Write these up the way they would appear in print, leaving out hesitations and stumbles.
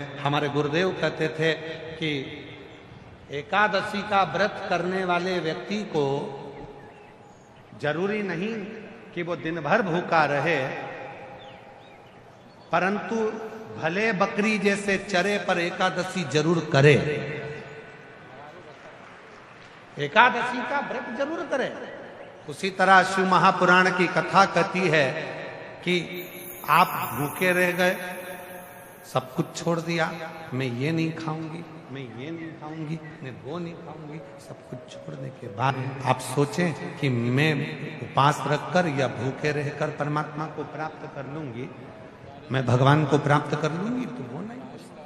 हमारे गुरुदेव कहते थे कि एकादशी का व्रत करने वाले व्यक्ति को जरूरी नहीं कि वो दिन भर भूखा रहे, परंतु भले बकरी जैसे चरे पर एकादशी जरूर करे। एकादशी का व्रत जरूर करे। उसी तरह शिव महापुराण की कथा कहती है कि आप भूखे रह गए, सब कुछ छोड़ दिया, मैं ये नहीं खाऊंगी, मैं ये नहीं खाऊंगी, मैं वो नहीं खाऊंगी, सब कुछ छोड़ने के बाद आप सोचें कि मैं उपास रखकर या भूखे रहकर परमात्मा को प्राप्त कर लूंगी, मैं भगवान को प्राप्त कर लूंगी, तो वो नहीं हो सकता।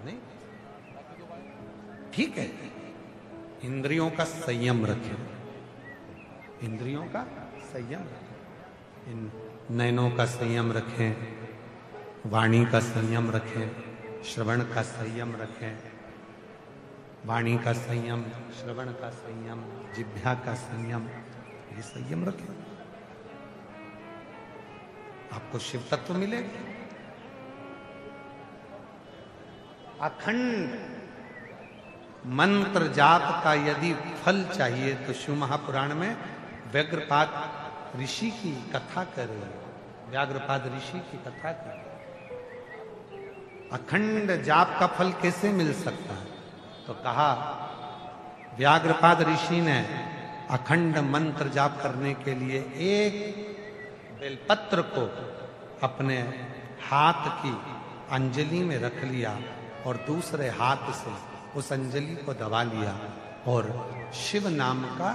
नहीं, ठीक है, इंद्रियों का संयम रखें, इंद्रियों का संयम रखें, इन नयनों का संयम रखें, वाणी का संयम रखें, श्रवण का संयम रखें, वाणी का संयम, श्रवण का संयम, जिह्वा का संयम, ये संयम रखें, आपको शिव तत्व मिलेगा। अखंड मंत्र जाप का यदि फल चाहिए तो शिव महापुराण में व्याघ्रपाद ऋषि की कथा कर रहे हैं, व्याघ्रपाद ऋषि की कथा कर रहे हैं। अखंड जाप का फल कैसे मिल सकता है? तो कहा व्याघ्रपाद ऋषि ने अखंड मंत्र जाप करने के लिए एक बेलपत्र को अपने हाथ की अंजलि में रख लिया और दूसरे हाथ से उस अंजलि को दबा लिया और शिव नाम का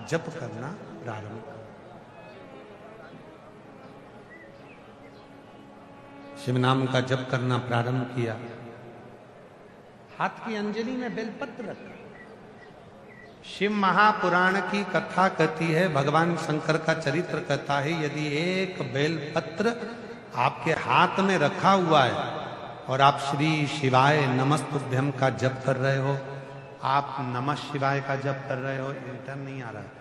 जप करना प्रारंभ किया। शिव नाम का जप करना प्रारंभ किया, हाथ की अंजलि में बेलपत्र रखा। शिव महापुराण की कथा कहती है, भगवान शंकर का चरित्र कहता है, यदि एक बेलपत्र आपके हाथ में रखा हुआ है और आप श्री शिवाय नमस्तुभ्यम का जप कर रहे हो, आप नमः शिवाय का जप कर रहे हो, इंटर नहीं आ रहा है,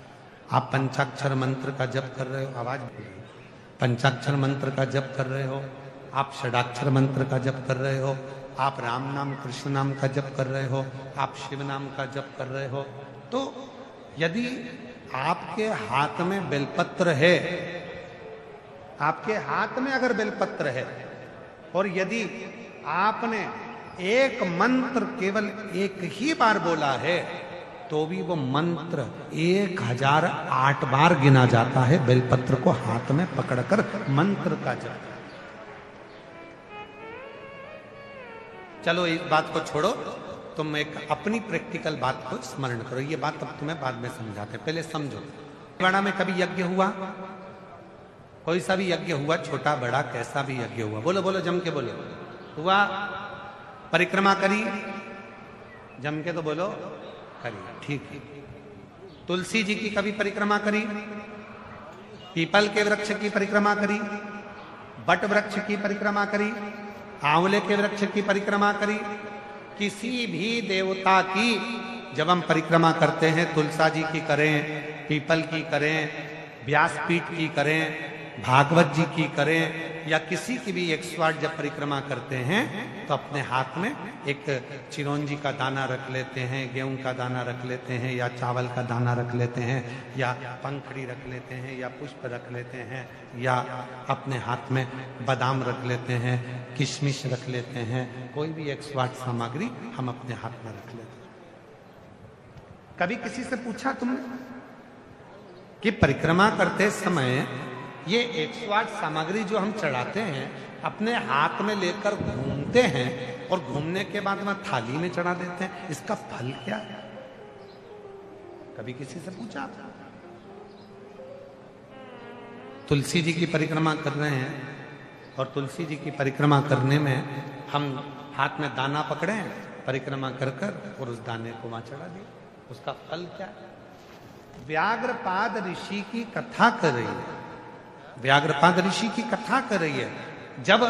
आप पंचाक्षर मंत्र का जप कर रहे हो, आवाज पंचाक्षर मंत्र का जप कर रहे हो, आप षडाक्षर मंत्र का जप कर रहे हो, आप राम नाम कृष्ण नाम का जप कर रहे हो, आप शिव नाम का जप कर रहे हो, तो यदि आपके हाथ में बेलपत्र है, आपके हाथ में अगर बेलपत्र है और यदि आपने एक मंत्र केवल एक ही बार बोला है तो भी वो मंत्र 1008 बार गिना जाता है। बेलपत्र को हाथ में पकड़कर मंत्र का जप। चलो इस बात को छोड़ो, तुम एक अपनी प्रैक्टिकल बात को स्मरण करो। ये बात अब तुम्हें बाद में समझाते, पहले समझो। वाड़ा में कभी यज्ञ हुआ? कोई सा भी यज्ञ हुआ, छोटा बड़ा कैसा भी यज्ञ हुआ? बोलो बोलो, जम के बोलो। हुआ? परिक्रमा करी? जम के तो बोलो, करी। ठीक है। तुलसी जी की कभी परिक्रमा करी? पीपल के वृक्ष की परिक्रमा करी? बट वृक्ष की परिक्रमा करी? आंवले के वृक्ष की परिक्रमा करी? किसी भी देवता की जब हम परिक्रमा करते हैं, तुलसा जी की करें, पीपल की करें, व्यासपीठ की करें, भागवत जी की करें, या किसी की भी 108 जब परिक्रमा करते हैं तो अपने हाथ में एक चिरौंजी का दाना रख लेते हैं, गेहूं का दाना रख लेते हैं, या चावल का दाना रख लेते हैं, या पंखड़ी रख लेते हैं, या पुष्प रख लेते हैं, या अपने हाथ में बादाम रख लेते हैं, किशमिश रख लेते हैं, कोई भी 108 सामग्री हम अपने हाथ में रख लेते हैं। कभी किसी से पूछा तुमने कि परिक्रमा करते समय ये 108 सामग्री जो हम चढ़ाते हैं अपने हाथ में लेकर घूमते हैं और घूमने के बाद वहां थाली में चढ़ा देते हैं, इसका फल क्या है? कभी किसी से पूछा? तुलसी जी की परिक्रमा कर रहे हैं और तुलसी जी की परिक्रमा करने में हम हाथ में दाना पकड़े, परिक्रमा कर कर और उस दाने को वहां चढ़ा दिए, उसका फल क्या है? व्याघ्रपाद ऋषि की कथा कर रही है, व्याघ्रपाद ऋषि की कथा कर रही है। जब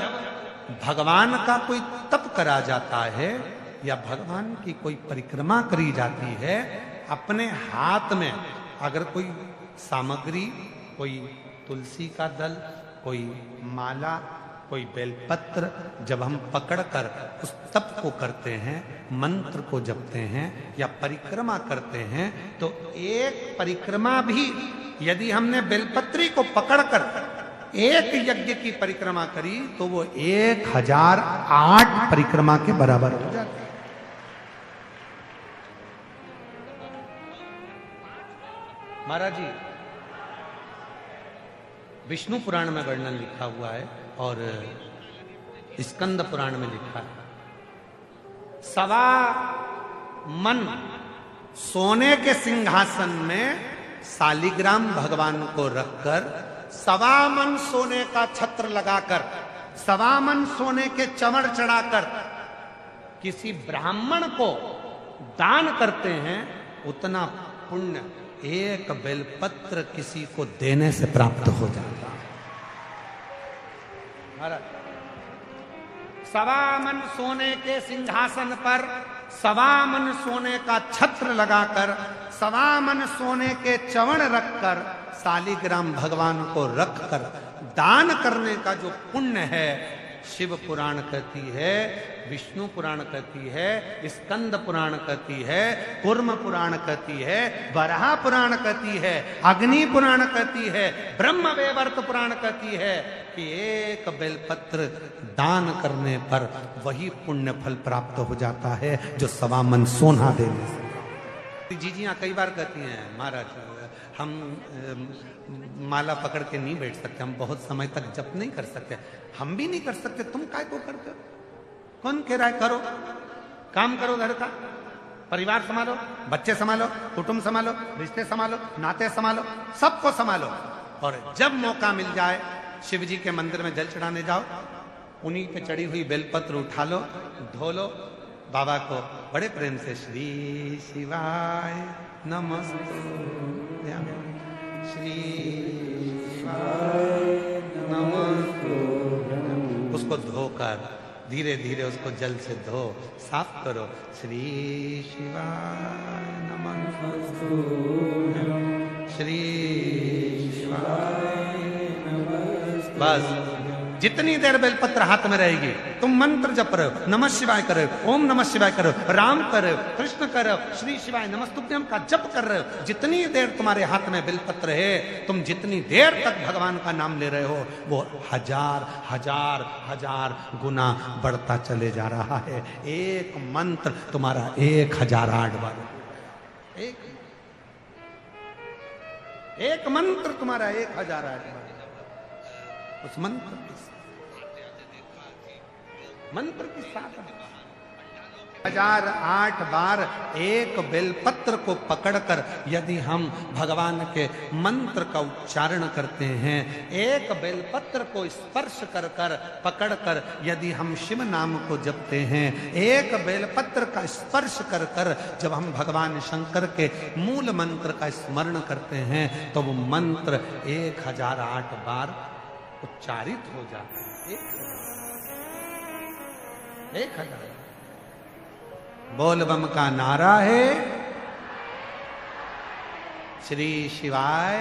भगवान का कोई तप करा जाता है या भगवान की कोई परिक्रमा करी जाती है, अपने हाथ में अगर कोई सामग्री, कोई तुलसी का दल, कोई माला, कोई बेलपत्र जब हम पकड़कर उस तप को करते हैं, मंत्र को जपते हैं या परिक्रमा करते हैं, तो एक परिक्रमा भी यदि हमने बेलपत्री को पकड़कर एक यज्ञ की परिक्रमा करी तो वो 1008 परिक्रमा के बराबर हो जाती है। महाराज जी, विष्णु पुराण में वर्णन लिखा हुआ है और स्कंद पुराण में लिखा है, 1.25 मन सोने के सिंहासन में शालिग्राम भगवान को रखकर 1.25 मन सोने का छत्र लगाकर 1.25 मन सोने के चमड़ चढ़ाकर किसी ब्राह्मण को दान करते हैं, उतना पुण्य एक बेलपत्र किसी को देने से प्राप्त हो जाता है। महाराज, 1.25 मन सोने के सिंहासन पर 1.25 मन सोने का छत्र लगाकर 1.25 मन सोने के चवण रखकर शालिग्राम भगवान को रखकर दान करने का जो पुण्य है, शिव पुराण कहती है, विष्णु पुराण कहती है, स्कंद पुराण कहती है, कूर्म पुराण कहती है, वराह पुराण कहती है, अग्नि पुराण कहती है, ब्रह्म वैवर्त पुराण कहती है कि एक बेलपत्र दान करने पर वही पुण्य फल प्राप्त हो जाता है जो 1.25 मन सोना देने से। जीजियां कई बार कहती हैं, महाराज हम माला पकड़ के नहीं बैठ सकते, हम बहुत समय तक जप नहीं कर सकते। हम भी नहीं कर सकते, तुम काय को करते हो? कौन कह रहा है करो? काम करो, घर का परिवार संभालो, बच्चे संभालो, कुटुंब संभालो, रिश्ते संभालो, नाते संभालो, सबको संभालो। और जब मौका मिल जाए शिव जी के मंदिर में जल चढ़ाने जाओ, उन्हीं पे चढ़ी हुई बेलपत्र उठा लो, धो लो, बाबा को बड़े प्रेम से श्री शिवाय नमस्ते, श्री शिवाय नमस्ते, उसको धोकर धीरे धीरे उसको जल से धो, साफ करो, श्री शिवाय नमस्ते, श्री शिवाय नमस्ते। बस जितनी देर बेलपत्र हाथ में रहेगी तुम मंत्र जप रहे हो, नमः शिवाय कर रहे हो, ओम नमः शिवाय कर रहे हो, राम कर रहे हो, कृष्ण कर रहे हो, श्री शिवाय नमस्तुभ्यम का जप कर रहे हो, जितनी देर तुम्हारे हाथ में बेलपत्र है, तुम जितनी देर तक भगवान का नाम ले रहे हो, वो हजार हजार हजार गुना बढ़ता चले जा रहा है। एक मंत्र तुम्हारा 1008 बार, एक मंत्र तुम्हारा 1008 बार। उस मंत्र की 1008 बार एक बेलपत्र को पकड़कर यदि हम भगवान के मंत्र का उच्चारण करते हैं, एक बेलपत्र को स्पर्श कर कर पकड़कर यदि हम शिव नाम को जपते हैं, एक बेलपत्र का स्पर्श कर कर जब हम भगवान शंकर के मूल मंत्र का स्मरण करते हैं, तो वो मंत्र 1008 बार उच्चारित हो जाता है। 1000 बोल बम का नारा है, श्री शिवाय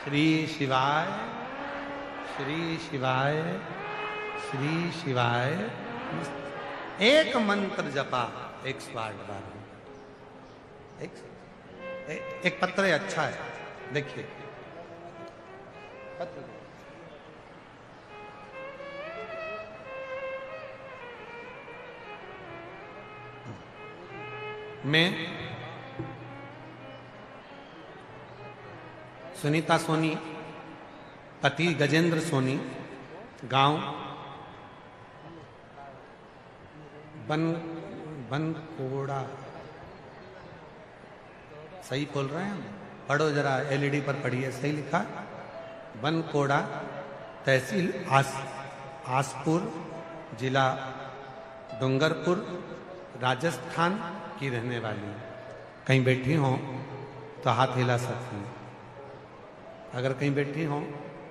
श्री शिवाय श्री शिवाय श्री शिवाय। एक मंत्र जपा 108 बार। एक पत्र है, अच्छा है, देखिए पत्र। मैं सुनीता सोनी, पति गजेंद्र सोनी, गांव बनकोड़ा, सही बोल रहे हैं हम? पढ़ो जरा, एलईडी पर पढ़िए, सही लिखा, बनकोड़ा, तहसील आसपुर, जिला डूंगरपुर, राजस्थान की रहने वाली। कहीं बैठी हो तो हाथ हिला सकती हैं, अगर कहीं बैठी हो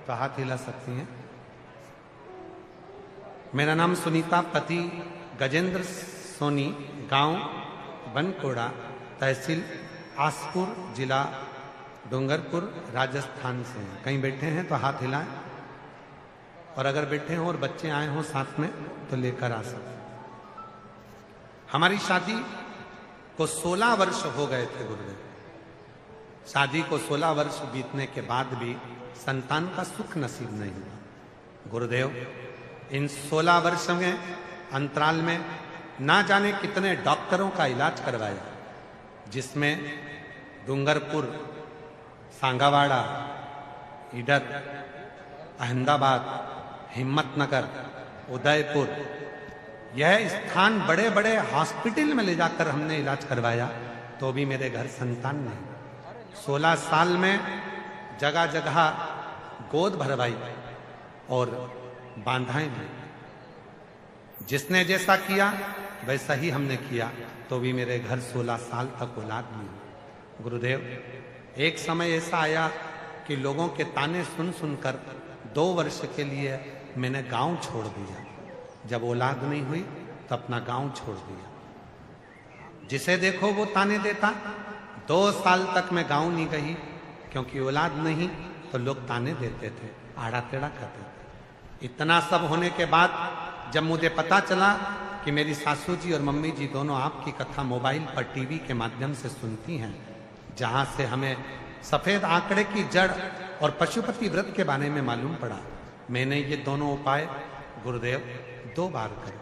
तो हाथ हिला सकती हैं। मेरा नाम सुनीता, पति गजेंद्र सोनी, गांव बनकोड़ा, तहसील आसपुर, जिला डूंगरपुर, राजस्थान से हैं। कहीं बैठे हैं तो हाथ हिलाएं। और अगर बैठे हों और बच्चे आए हों साथ में तो लेकर आ सकते। हमारी शादी को 16 वर्ष हो गए थे गुरुदेव। शादी को 16 वर्ष बीतने के बाद भी संतान का सुख नसीब नहीं हुआ। गुरुदेव इन 16 वर्ष में अंतराल में ना जाने कितने डॉक्टरों का इलाज करवाया, जिसमें डूंगरपुर, सांगावाड़ा, इधर अहमदाबाद, हिम्मतनगर, उदयपुर, यह स्थान बड़े बड़े हॉस्पिटल में ले जाकर हमने इलाज करवाया, तो भी मेरे घर संतान नहीं। 16 साल में जगह जगह गोद भरवाई और बांधाएं भी। जिसने जैसा किया वैसा ही हमने किया, तो भी मेरे घर 16 साल तक औलाद नहीं हुई। गुरुदेव एक समय ऐसा आया कि लोगों के ताने सुन सुनकर 2 वर्ष के लिए मैंने गांव छोड़ दिया। जब औलाद नहीं हुई तो अपना गांव छोड़ दिया। जिसे देखो वो ताने देता। 2 साल तक मैं गांव नहीं गई, क्योंकि औलाद नहीं तो लोग ताने देते थे, आड़ा टेढ़ा करते थे। इतना सब होने के बाद जब मुझे पता चला कि मेरी सासू जी और मम्मी जी दोनों आपकी कथा मोबाइल पर टीवी के माध्यम से सुनती हैं, जहां से हमें सफेद आंकड़े की जड़ और पशुपति व्रत के बारे में मालूम पड़ा, मैंने ये दोनों उपाय गुरुदेव 2 बार करे।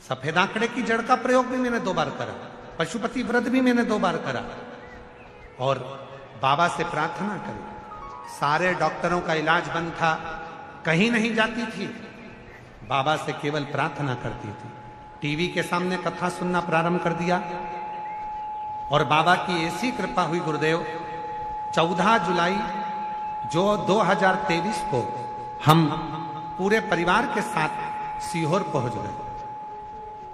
सफेद आंकड़े की जड़ का प्रयोग भी मैंने 2 बार करा, पशुपति व्रत भी मैंने 2 बार करा, और बाबा से प्रार्थना करी। सारे डॉक्टरों का इलाज बंद था, कहीं नहीं जाती थी, बाबा से केवल प्रार्थना करती थी। टीवी के सामने कथा सुनना प्रारंभ कर दिया, और बाबा की ऐसी कृपा हुई गुरुदेव, 14 जुलाई जो 2023 को हम पूरे परिवार के साथ सीहोर पहुंच गए,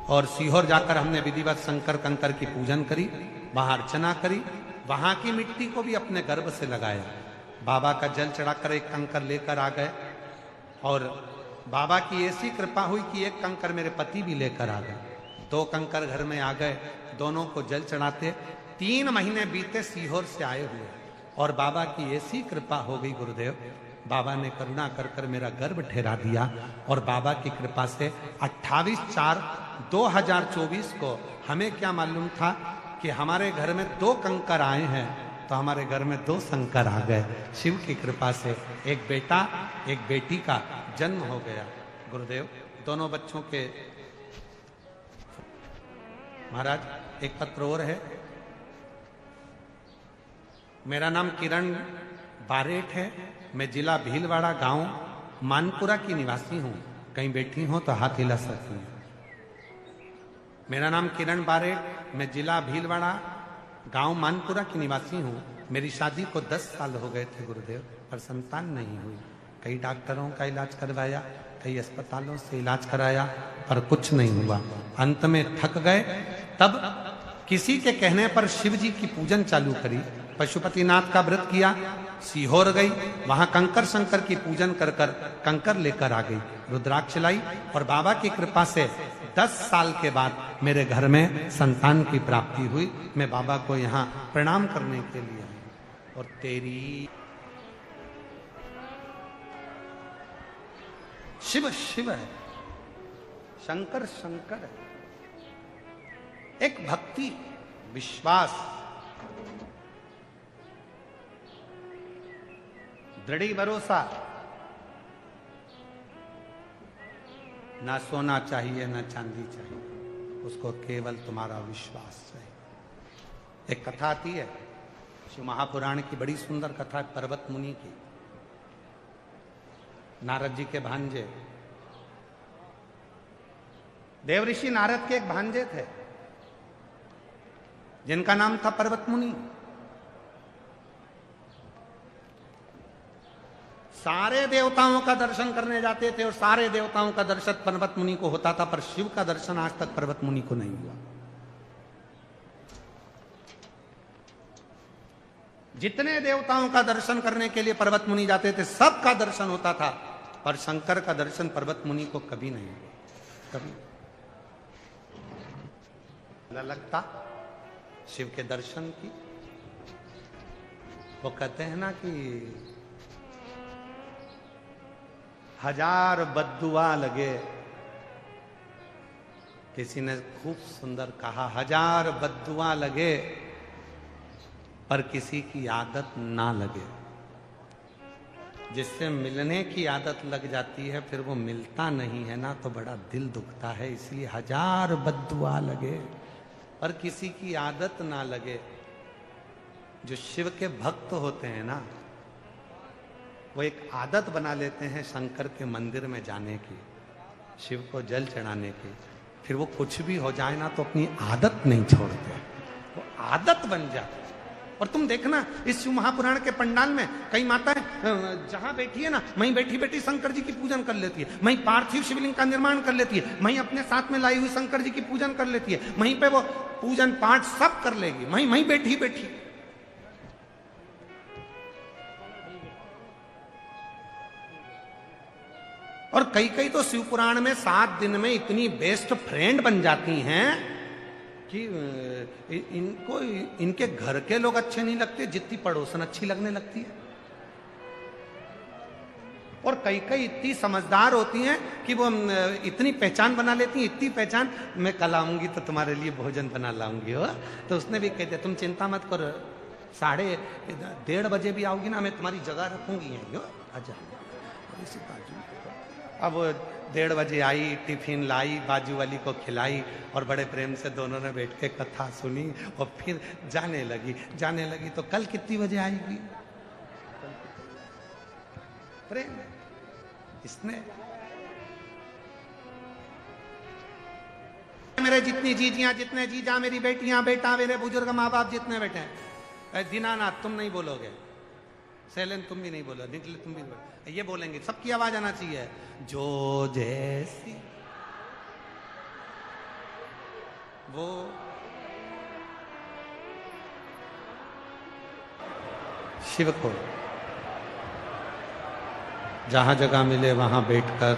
और सीहोर जाकर हमने विधिवत शंकर कंकर की पूजन करी, वहां अर्चना करी, वहां की मिट्टी को भी अपने गर्भ से लगाया। बाबा का जल चढ़ाकर एक कंकर लेकर आ गए, और बाबा की ऐसी कृपा हुई कि एक कंकर मेरे पति भी लेकर आ गए। 2 कंकर घर में आ गए, दोनों को जल चढ़ाते 3 महीने बीते सीहोर से आए हुए, और बाबा की ऐसी कृपा हो गई गुरुदेव, बाबा ने करुणा कर कर मेरा गर्भ ठहरा दिया। और बाबा की कृपा से 28/4/2024 को हमें क्या मालूम था कि हमारे घर में 2 कंकर आए हैं, तो हमारे घर में 2 शंकर आ गए। शिव की कृपा से एक बेटा एक बेटी का जन्म हो गया। गुरुदेव दोनों बच्चों के महाराज एक पत्र और है। मेरा नाम किरण बारेट है, मैं जिला भीलवाड़ा गांव मानपुरा की निवासी हूं। कहीं बैठी हो तो हाथ हिला सकती हूं। मेरा नाम किरण बारेट, मैं जिला भीलवाड़ा गांव मानपुरा की निवासी हूं। मेरी शादी को 10 साल हो गए थे गुरुदेव, पर संतान नहीं हुई। कई डॉक्टरों का इलाज करवाया, कई अस्पतालों से इलाज कराया, पर कुछ नहीं हुआ। अंत में थक गए, तब किसी के कहने पर शिव जी की पूजन चालू करी, पशुपतिनाथ का व्रत किया, सीहोर गई, वहां कंकर शंकर की पूजन कर कर कंकर लेकर आ गई, रुद्राक्ष लाई, और बाबा की कृपा से 10 साल के बाद मेरे घर में संतान की प्राप्ति हुई। मैं बाबा को यहाँ प्रणाम करने के लिए आई। और तेरी शिव शिव है, शंकर शंकर है। एक भक्ति, विश्वास, दृढ़ भरोसा। ना सोना चाहिए ना चांदी चाहिए, उसको केवल तुम्हारा विश्वास चाहिए। एक कथा आती है शिव महापुराण की, बड़ी सुंदर कथा है, पर्वत मुनि की। नारद जी के भांजे, देवऋषि नारद के एक भांजे थे जिनका नाम था पर्वत मुनि। सारे देवताओं का दर्शन करने जाते थे, और सारे देवताओं का दर्शन पर्वत मुनि को होता था, पर शिव का दर्शन आज तक पर्वत मुनि को नहीं हुआ। जितने देवताओं का दर्शन करने के लिए पर्वत मुनि जाते थे, सबका दर्शन होता था, पर शंकर का दर्शन पर्वत मुनि को कभी नहीं हुआ। कभी लगता शिव के दर्शन की। वो कहते हैं ना कि हजार बद्दुआ लगे। किसी ने खूब सुंदर कहा, हजार बद्दुआ लगे पर किसी की आदत ना लगे। जिससे मिलने की आदत लग जाती है फिर वो मिलता नहीं है ना, तो बड़ा दिल दुखता है। इसलिए हजार बद्दुआ लगे पर किसी की आदत ना लगे। जो शिव के भक्त होते हैं ना, वो एक आदत बना लेते हैं शंकर के मंदिर में जाने की, शिव को जल चढ़ाने की। फिर वो कुछ भी हो जाए ना तो अपनी आदत नहीं छोड़ते, वो आदत बन जाती। और तुम देखना इस शिव महापुराण के पंडाल में कई माताएं जहां बैठी है ना, वहीं बैठी बैठी शंकर जी की पूजन कर लेती है, वहीं पार्थिव शिवलिंग का निर्माण कर लेती है, वहीं अपने साथ में लाई हुई शंकर जी की पूजन कर लेती है, वहीं पे वो पूजन पाठ सब कर लेगी, वहीं वहीं बैठी बैठी। और कई कई तो शिव पुराण में 7 दिन में इतनी बेस्ट फ्रेंड बन जाती हैं कि इनको इनके घर के लोग अच्छे नहीं लगते जितनी पड़ोसन अच्छी लगने लगती है। और कई कई इतनी समझदार होती हैं कि वो इतनी पहचान बना लेती हैं, इतनी पहचान, मैं कल आऊंगी तो तुम्हारे लिए भोजन बना लाऊंगी हो। तो उसने भी कहते तुम चिंता मत करो, 1:30 बजे भी आओगी ना, मैं तुम्हारी जगह रखूंगी यहीं हो, आजा। इसी बाजू अब 1:30 बजे आई, टिफिन लाई, बाजू वाली को खिलाई और बड़े प्रेम से दोनों ने बैठ के कथा सुनी और फिर जाने लगी। तो कल कितनी बजे आएगी? प्रेम इसने मेरे जितनी जीजियां, जितने जीजा, मेरी बेटियां, बेटा, मेरे बुजुर्ग माँ बाप जितने बैठे हैं, दीनानाथ तुम नहीं बोलोगे, सैलन तुम भी नहीं बोलो, निकले तुम भी बोलो, ये बोलेंगे, सबकी आवाज आना चाहिए। जो जैसी वो शिव को जहां जगह मिले वहां बैठकर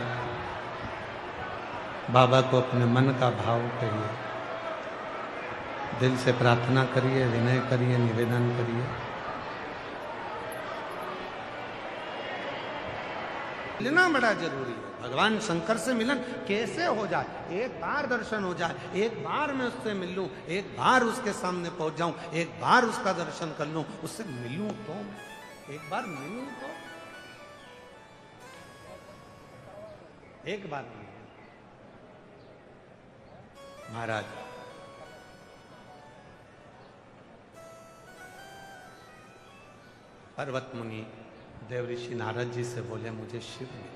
बाबा को अपने मन का भाव करिए, दिल से प्रार्थना करिए, विनय करिए, निवेदन करिए। मिलना बड़ा जरूरी है। भगवान शंकर से मिलन कैसे हो जाए? एक बार दर्शन हो जाए, एक बार मैं उससे मिल लूं, एक बार उसके सामने पहुंच जाऊं, एक बार उसका दर्शन कर लूं, उससे मिलूं तो, एक बार मिलूं तो, एक बार नहीं। महाराज पर्वत मुनि देवऋषि नारद जी से बोले मुझे शिव मिले।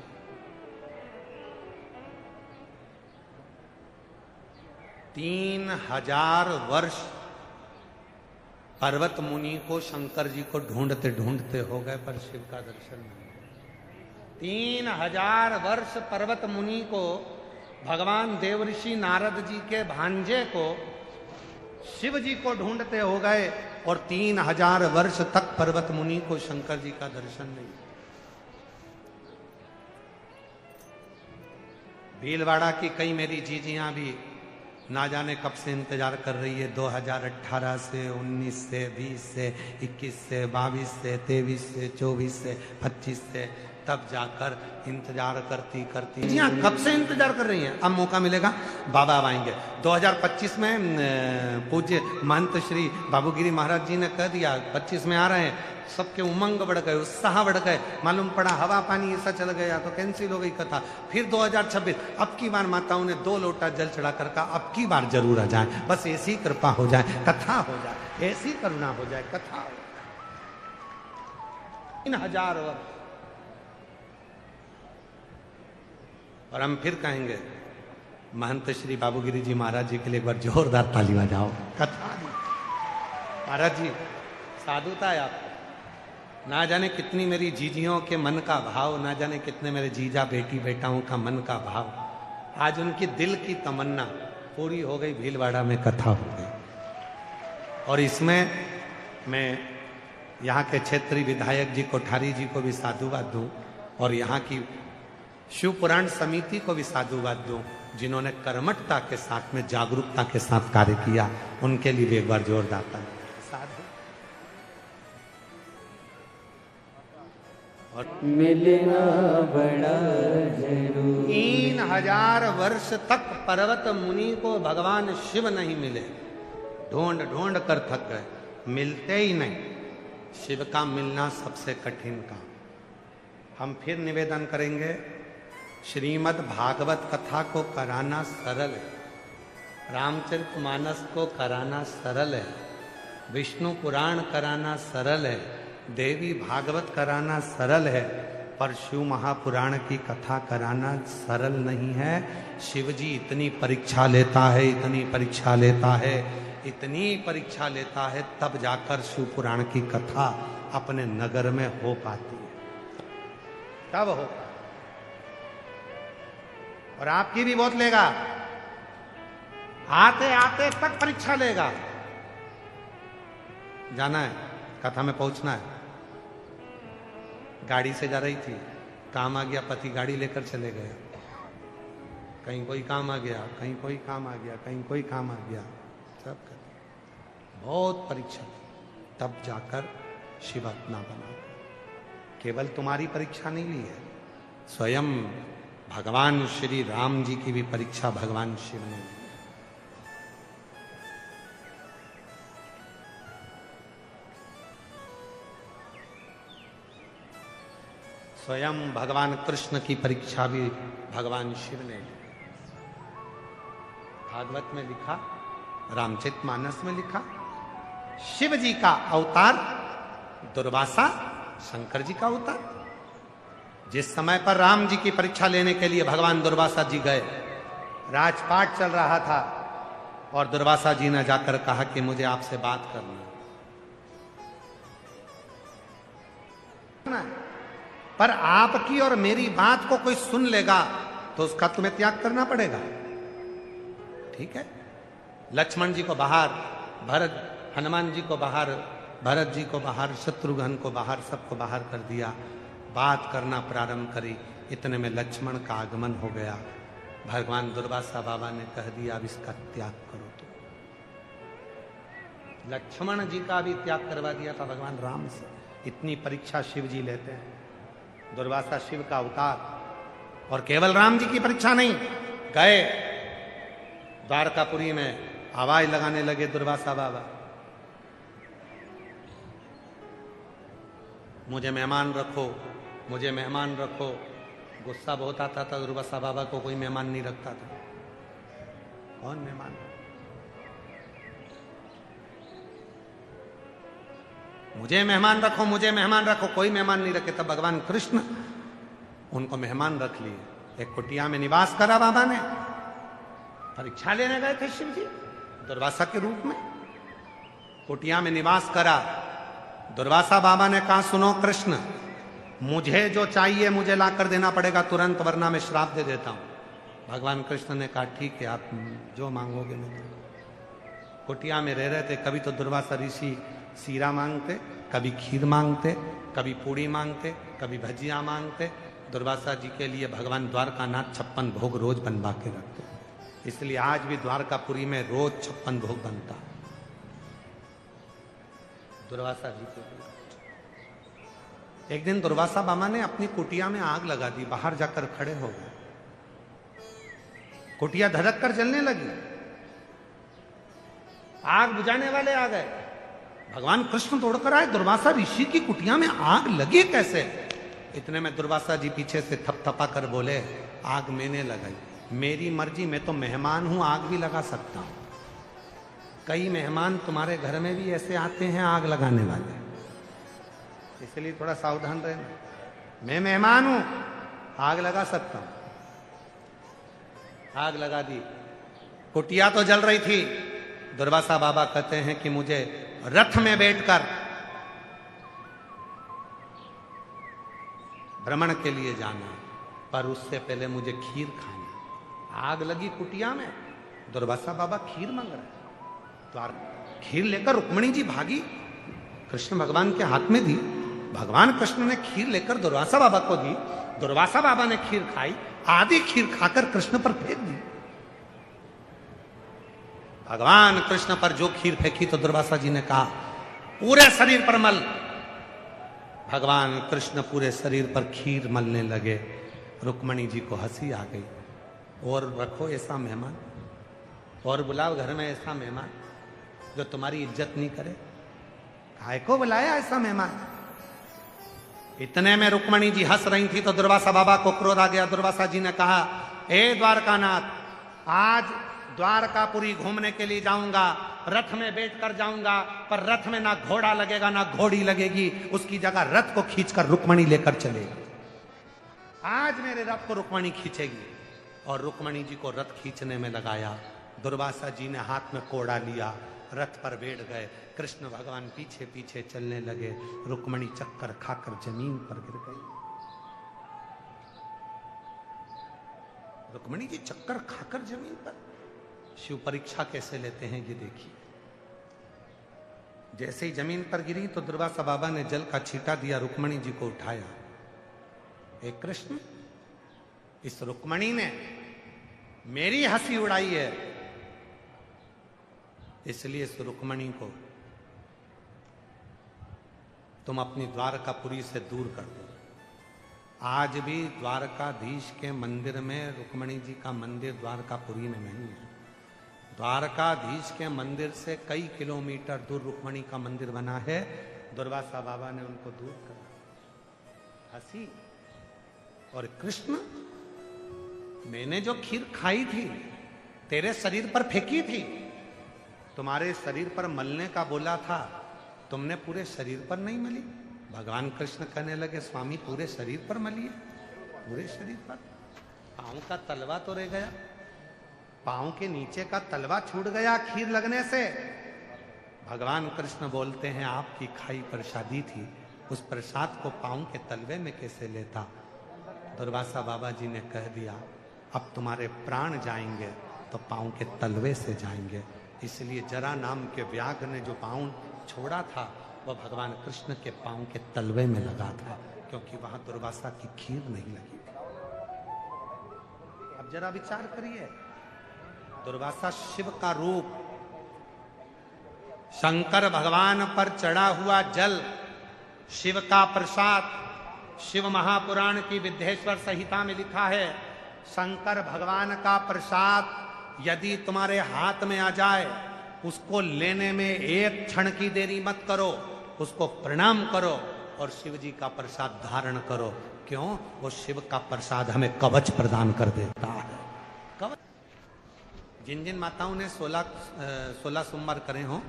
3000 वर्ष पर्वत मुनि को शंकर जी को ढूंढते ढूंढते हो गए पर शिव का दर्शन नहीं। 3000 वर्ष पर्वत मुनि को, भगवान देवऋषि नारद जी के भांजे को, शिव जी को ढूंढते हो गए और 3000 वर्ष तक पर्वत मुनि को शंकर जी का दर्शन नहीं। भीलवाड़ा की कई मेरी जीजियां भी ना जाने कब से इंतजार कर रही है, 2018 से, 19 से, 20 से, 21 से, 22 से, 23 से, 24 से, 25 से, तब जाकर इंतजार करती करती जी हाँ कब से इंतजार कर रही हैं। अब मौका मिलेगा, बाबा अब आएंगे। 2025 में पूज्य महंत श्री बाबूगिरी महाराज जी ने कह दिया 25 में आ रहे हैं। सबके उमंग बढ़ गए, उत्साह बढ़ गए, मालूम पड़ा हवा पानी ऐसा चल गया तो कैंसिल हो गई कथा। फिर 2026 अब की बार माताओं ने 2 लोटा जल चढ़ा कर कहा अब की बार जरूर आ जाए, बस ऐसी कृपा हो जाए, कथा हो जाए, ऐसी करुणा हो जाए, कथा हो जाए। 3000 वर्ष और हम फिर कहेंगे महंत श्री बाबूगिरी जी महाराज जी के लिए एक बार जोरदार ताली बजाओ। कथा महाराज जी साधुता है आप, ना जाने कितनी मेरी जीजियों के मन का भाव, ना जाने कितने मेरे जीजा बेटी बेटाओं का मन का भाव, आज उनकी दिल की तमन्ना पूरी हो गई, भीलवाड़ा में कथा हो गई। और इसमें मैं यहाँ के क्षेत्रीय विधायक जी कोठारी जी को भी साधुवाद दूं और यहाँ की शिव पुराण समिति को भी साधुवाद दूं जिन्होंने कर्मठता के साथ में, जागरूकता के साथ कार्य किया, उनके लिए भी एक बार जोरदार ताली। साधु मिलना बड़ा जरूरी। 3000 वर्ष तक पर्वत मुनि को भगवान शिव नहीं मिले, ढूंढ ढूंढ कर थक गए, मिलते ही नहीं। शिव का मिलना सबसे कठिन काम। हम फिर निवेदन करेंगे, श्रीमद् भागवत कथा को कराना सरल है, रामचरितमानस को कराना सरल है, विष्णु पुराण कराना सरल है, देवी भागवत कराना सरल है, पर शिव महापुराण की कथा कराना सरल नहीं है। शिव जी इतनी परीक्षा लेता है, इतनी परीक्षा लेता है, इतनी परीक्षा लेता है, तब जाकर शिव पुराण की कथा अपने नगर में हो पाती है, तब हो। और आपकी भी बहुत लेगा, आते आते तक परीक्षा लेगा। जाना है, कथा में पहुंचना है। गाड़ी से जा रही थी, काम आ गया, पति गाड़ी लेकर चले गए, कहीं कोई काम आ गया, कहीं कोई काम आ गया, कहीं कोई काम आ गया, सब कर बहुत परीक्षा, तब जाकर शिव अपना बना। केवल तुम्हारी परीक्षा नहीं ली है, स्वयं भगवान श्री राम जी की भी परीक्षा भगवान शिव ने ली। स्वयं भगवान कृष्ण की परीक्षा भी भगवान शिव ने ली। भागवत में लिखा, रामचरितमानस में लिखा, शिव जी का अवतार दुर्वासा, शंकर जी का अवतार। जिस समय पर राम जी की परीक्षा लेने के लिए भगवान दुर्वासा जी गए, राजपाट चल रहा था और दुर्वासा जी ने जाकर कहा कि मुझे आपसे बात करनी है, पर आपकी और मेरी बात को कोई सुन लेगा तो उसका तुम्हें त्याग करना पड़ेगा। ठीक है, लक्ष्मण जी को बाहर, भरत, हनुमान जी को बाहर, भरत जी को बाहर, शत्रुघ्न को बाहर, सबको बाहर कर दिया। बात करना प्रारंभ करी, इतने में लक्ष्मण का आगमन हो गया। भगवान दुर्वासा बाबा ने कह दिया, अब इसका त्याग करो। तो लक्ष्मण जी का भी त्याग करवा दिया था भगवान राम से। इतनी परीक्षा शिव जी लेते हैं। दुर्वासा शिव का अवतार, और केवल राम जी की परीक्षा नहीं, गए द्वारकापुरी में, आवाज लगाने लगे दुर्वासा बाबा, मुझे मेहमान रखो, मुझे मेहमान रखो। गुस्सा बहुत आता था दुर्वासा बाबा को, कोई मेहमान नहीं रखता था। कौन मेहमान? मुझे मेहमान रखो, मुझे मेहमान रखो, कोई मेहमान नहीं रखे। तब भगवान कृष्ण उनको मेहमान रख लिए। एक कुटिया में निवास करा बाबा ने। परीक्षा लेने गए थे शिव जी दुर्वासा के रूप में, कुटिया में निवास करा। दुर्वासा बाबा ने कहा, सुनो कृष्ण, मुझे जो चाहिए मुझे ला कर देना पड़ेगा तुरंत, वरना मैं श्राप दे देता हूं। भगवान कृष्ण ने कहा, ठीक है, आप जो मांगोगे मैं दूंगा। कुटिया में रह रहे थे। कभी तो दुर्वासा ऋषि सीरा मांगते, कभी खीर मांगते, कभी पूड़ी मांगते, कभी भजिया मांगते। दुर्वासा जी के लिए भगवान द्वारकानाथ 56 भोग रोज बनवा के रखते, इसलिए आज भी द्वारकापुरी में रोज 56 भोग बनता दुर्वासा जी के लिए। एक दिन दुर्वासा बाबा ने अपनी कुटिया में आग लगा दी, बाहर जाकर खड़े हो गए। कुटिया धधक कर जलने लगी, आग बुझाने वाले आ गए। भगवान कृष्ण दौड़कर आए, दुर्वासा ऋषि की कुटिया में आग लगी कैसे? इतने में दुर्वासा जी पीछे से थपथपा कर बोले, आग मैंने लगाई, मेरी मर्जी, मैं तो मेहमान हूं, आग भी लगा सकता हूं। कई मेहमान तुम्हारे घर में भी ऐसे आते हैं आग लगाने वाले, इसलिए थोड़ा सावधान रहना। मैं मेहमान हूं, आग लगा सकता हूं। आग लगा दी, कुटिया तो जल रही थी। दुर्वासा बाबा कहते हैं कि मुझे रथ में बैठकर भ्रमण के लिए जाना, पर उससे पहले मुझे खीर खानी। आग लगी कुटिया में, दुर्वासा बाबा खीर मांग रहे। खीर लेकर रुक्मिणी जी भागी, कृष्ण भगवान के हाथ में दी। भगवान कृष्ण ने खीर लेकर दुर्वासा बाबा को दी। दुर्वासा बाबा ने खीर खाई, आधी खीर खाकर कृष्ण पर फेंक दी। भगवान कृष्ण पर जो खीर फेंकी तो दुर्वासा जी ने कहा, पूरे शरीर पर मल। भगवान कृष्ण पूरे शरीर पर खीर मलने लगे। रुक्मणी जी को हंसी आ गई। और रखो ऐसा मेहमान, और बुलाओ घर में ऐसा मेहमान जो तुम्हारी इज्जत नहीं करे। काहे को बुलाया ऐसा मेहमान? इतने में रुक्मणी जी हंस रही थी तो दुर्वासा बाबा को क्रोध आ गया। दुर्वासा जी ने कहा, हे द्वारकानाथ, आज द्वारकापुरी घूमने के लिए जाऊंगा, रथ में बैठकर जाऊंगा, पर रथ में ना घोड़ा लगेगा ना घोड़ी लगेगी, उसकी जगह रथ को खींचकर रुक्मणी लेकर चलेगी। आज मेरे रथ को रुक्मणी खींचेगी। और रुक्मणी जी को रथ खींचने में लगाया। दुर्वासा जी ने हाथ में कोड़ा लिया, रथ पर बैठ गए। कृष्ण भगवान पीछे पीछे चलने लगे। रुक्मणी चक्कर खाकर जमीन पर गिर गई। रुक्मणी जी चक्कर खाकर जमीन पर। शिव परीक्षा कैसे लेते हैं ये देखिए। जैसे ही जमीन पर गिरी तो दुर्वासा बाबा ने जल का छींटा दिया, रुक्मणी जी को उठाया। हे कृष्ण, इस रुक्मणी ने मेरी हंसी उड़ाई है, इसलिए इस रुक्मणी को तुम अपनी द्वारकापुरी से दूर कर दो। आज भी द्वारकाधीश के मंदिर में रुक्मणी जी का मंदिर द्वारकापुरी में नहीं है। द्वारकाधीश के मंदिर से कई किलोमीटर दूर रुक्मणी का मंदिर बना है। दुर्वासा बाबा ने उनको दूर करा। हंसी। और कृष्ण, मैंने जो खीर खाई थी तेरे शरीर पर फेंकी थी, तुम्हारे शरीर पर मलने का बोला था, तुमने पूरे शरीर पर नहीं मली। भगवान कृष्ण कहने लगे, स्वामी पूरे शरीर पर मलिए, पूरे शरीर पर। पांव का तलवा तो रह गया, पांव के नीचे का तलवा छूट गया खीर लगने से। भगवान कृष्ण बोलते हैं, आपकी खाई प्रसादी थी, उस प्रसाद को पांव के तलवे में कैसे लेता। दुर्वासा बाबा जी ने कह दिया, अब तुम्हारे प्राण जाएंगे तो पांव के तलवे से जाएंगे। इसलिए जरा नाम के व्याघ्र ने जो पांव छोड़ा था वह भगवान कृष्ण के पांव के तलवे में लगा था, क्योंकि वहां दुर्वासा की खीर नहीं लगी थी। अब जरा विचार करिए, दुर्वासा शिव का रूप, शंकर भगवान पर चढ़ा हुआ जल, शिव का प्रसाद। शिव महापुराण की विद्येश्वर संहिता में लिखा है, शंकर भगवान का प्रसाद यदि तुम्हारे हाथ में आ जाए, उसको लेने में एक क्षण की देरी मत करो, उसको प्रणाम करो और शिव जी का प्रसाद धारण करो। क्यों? वो शिव का प्रसाद हमें कवच प्रदान कर देता है। कवच। जिन जिन माताओं ने 16 सोमवार करे हो,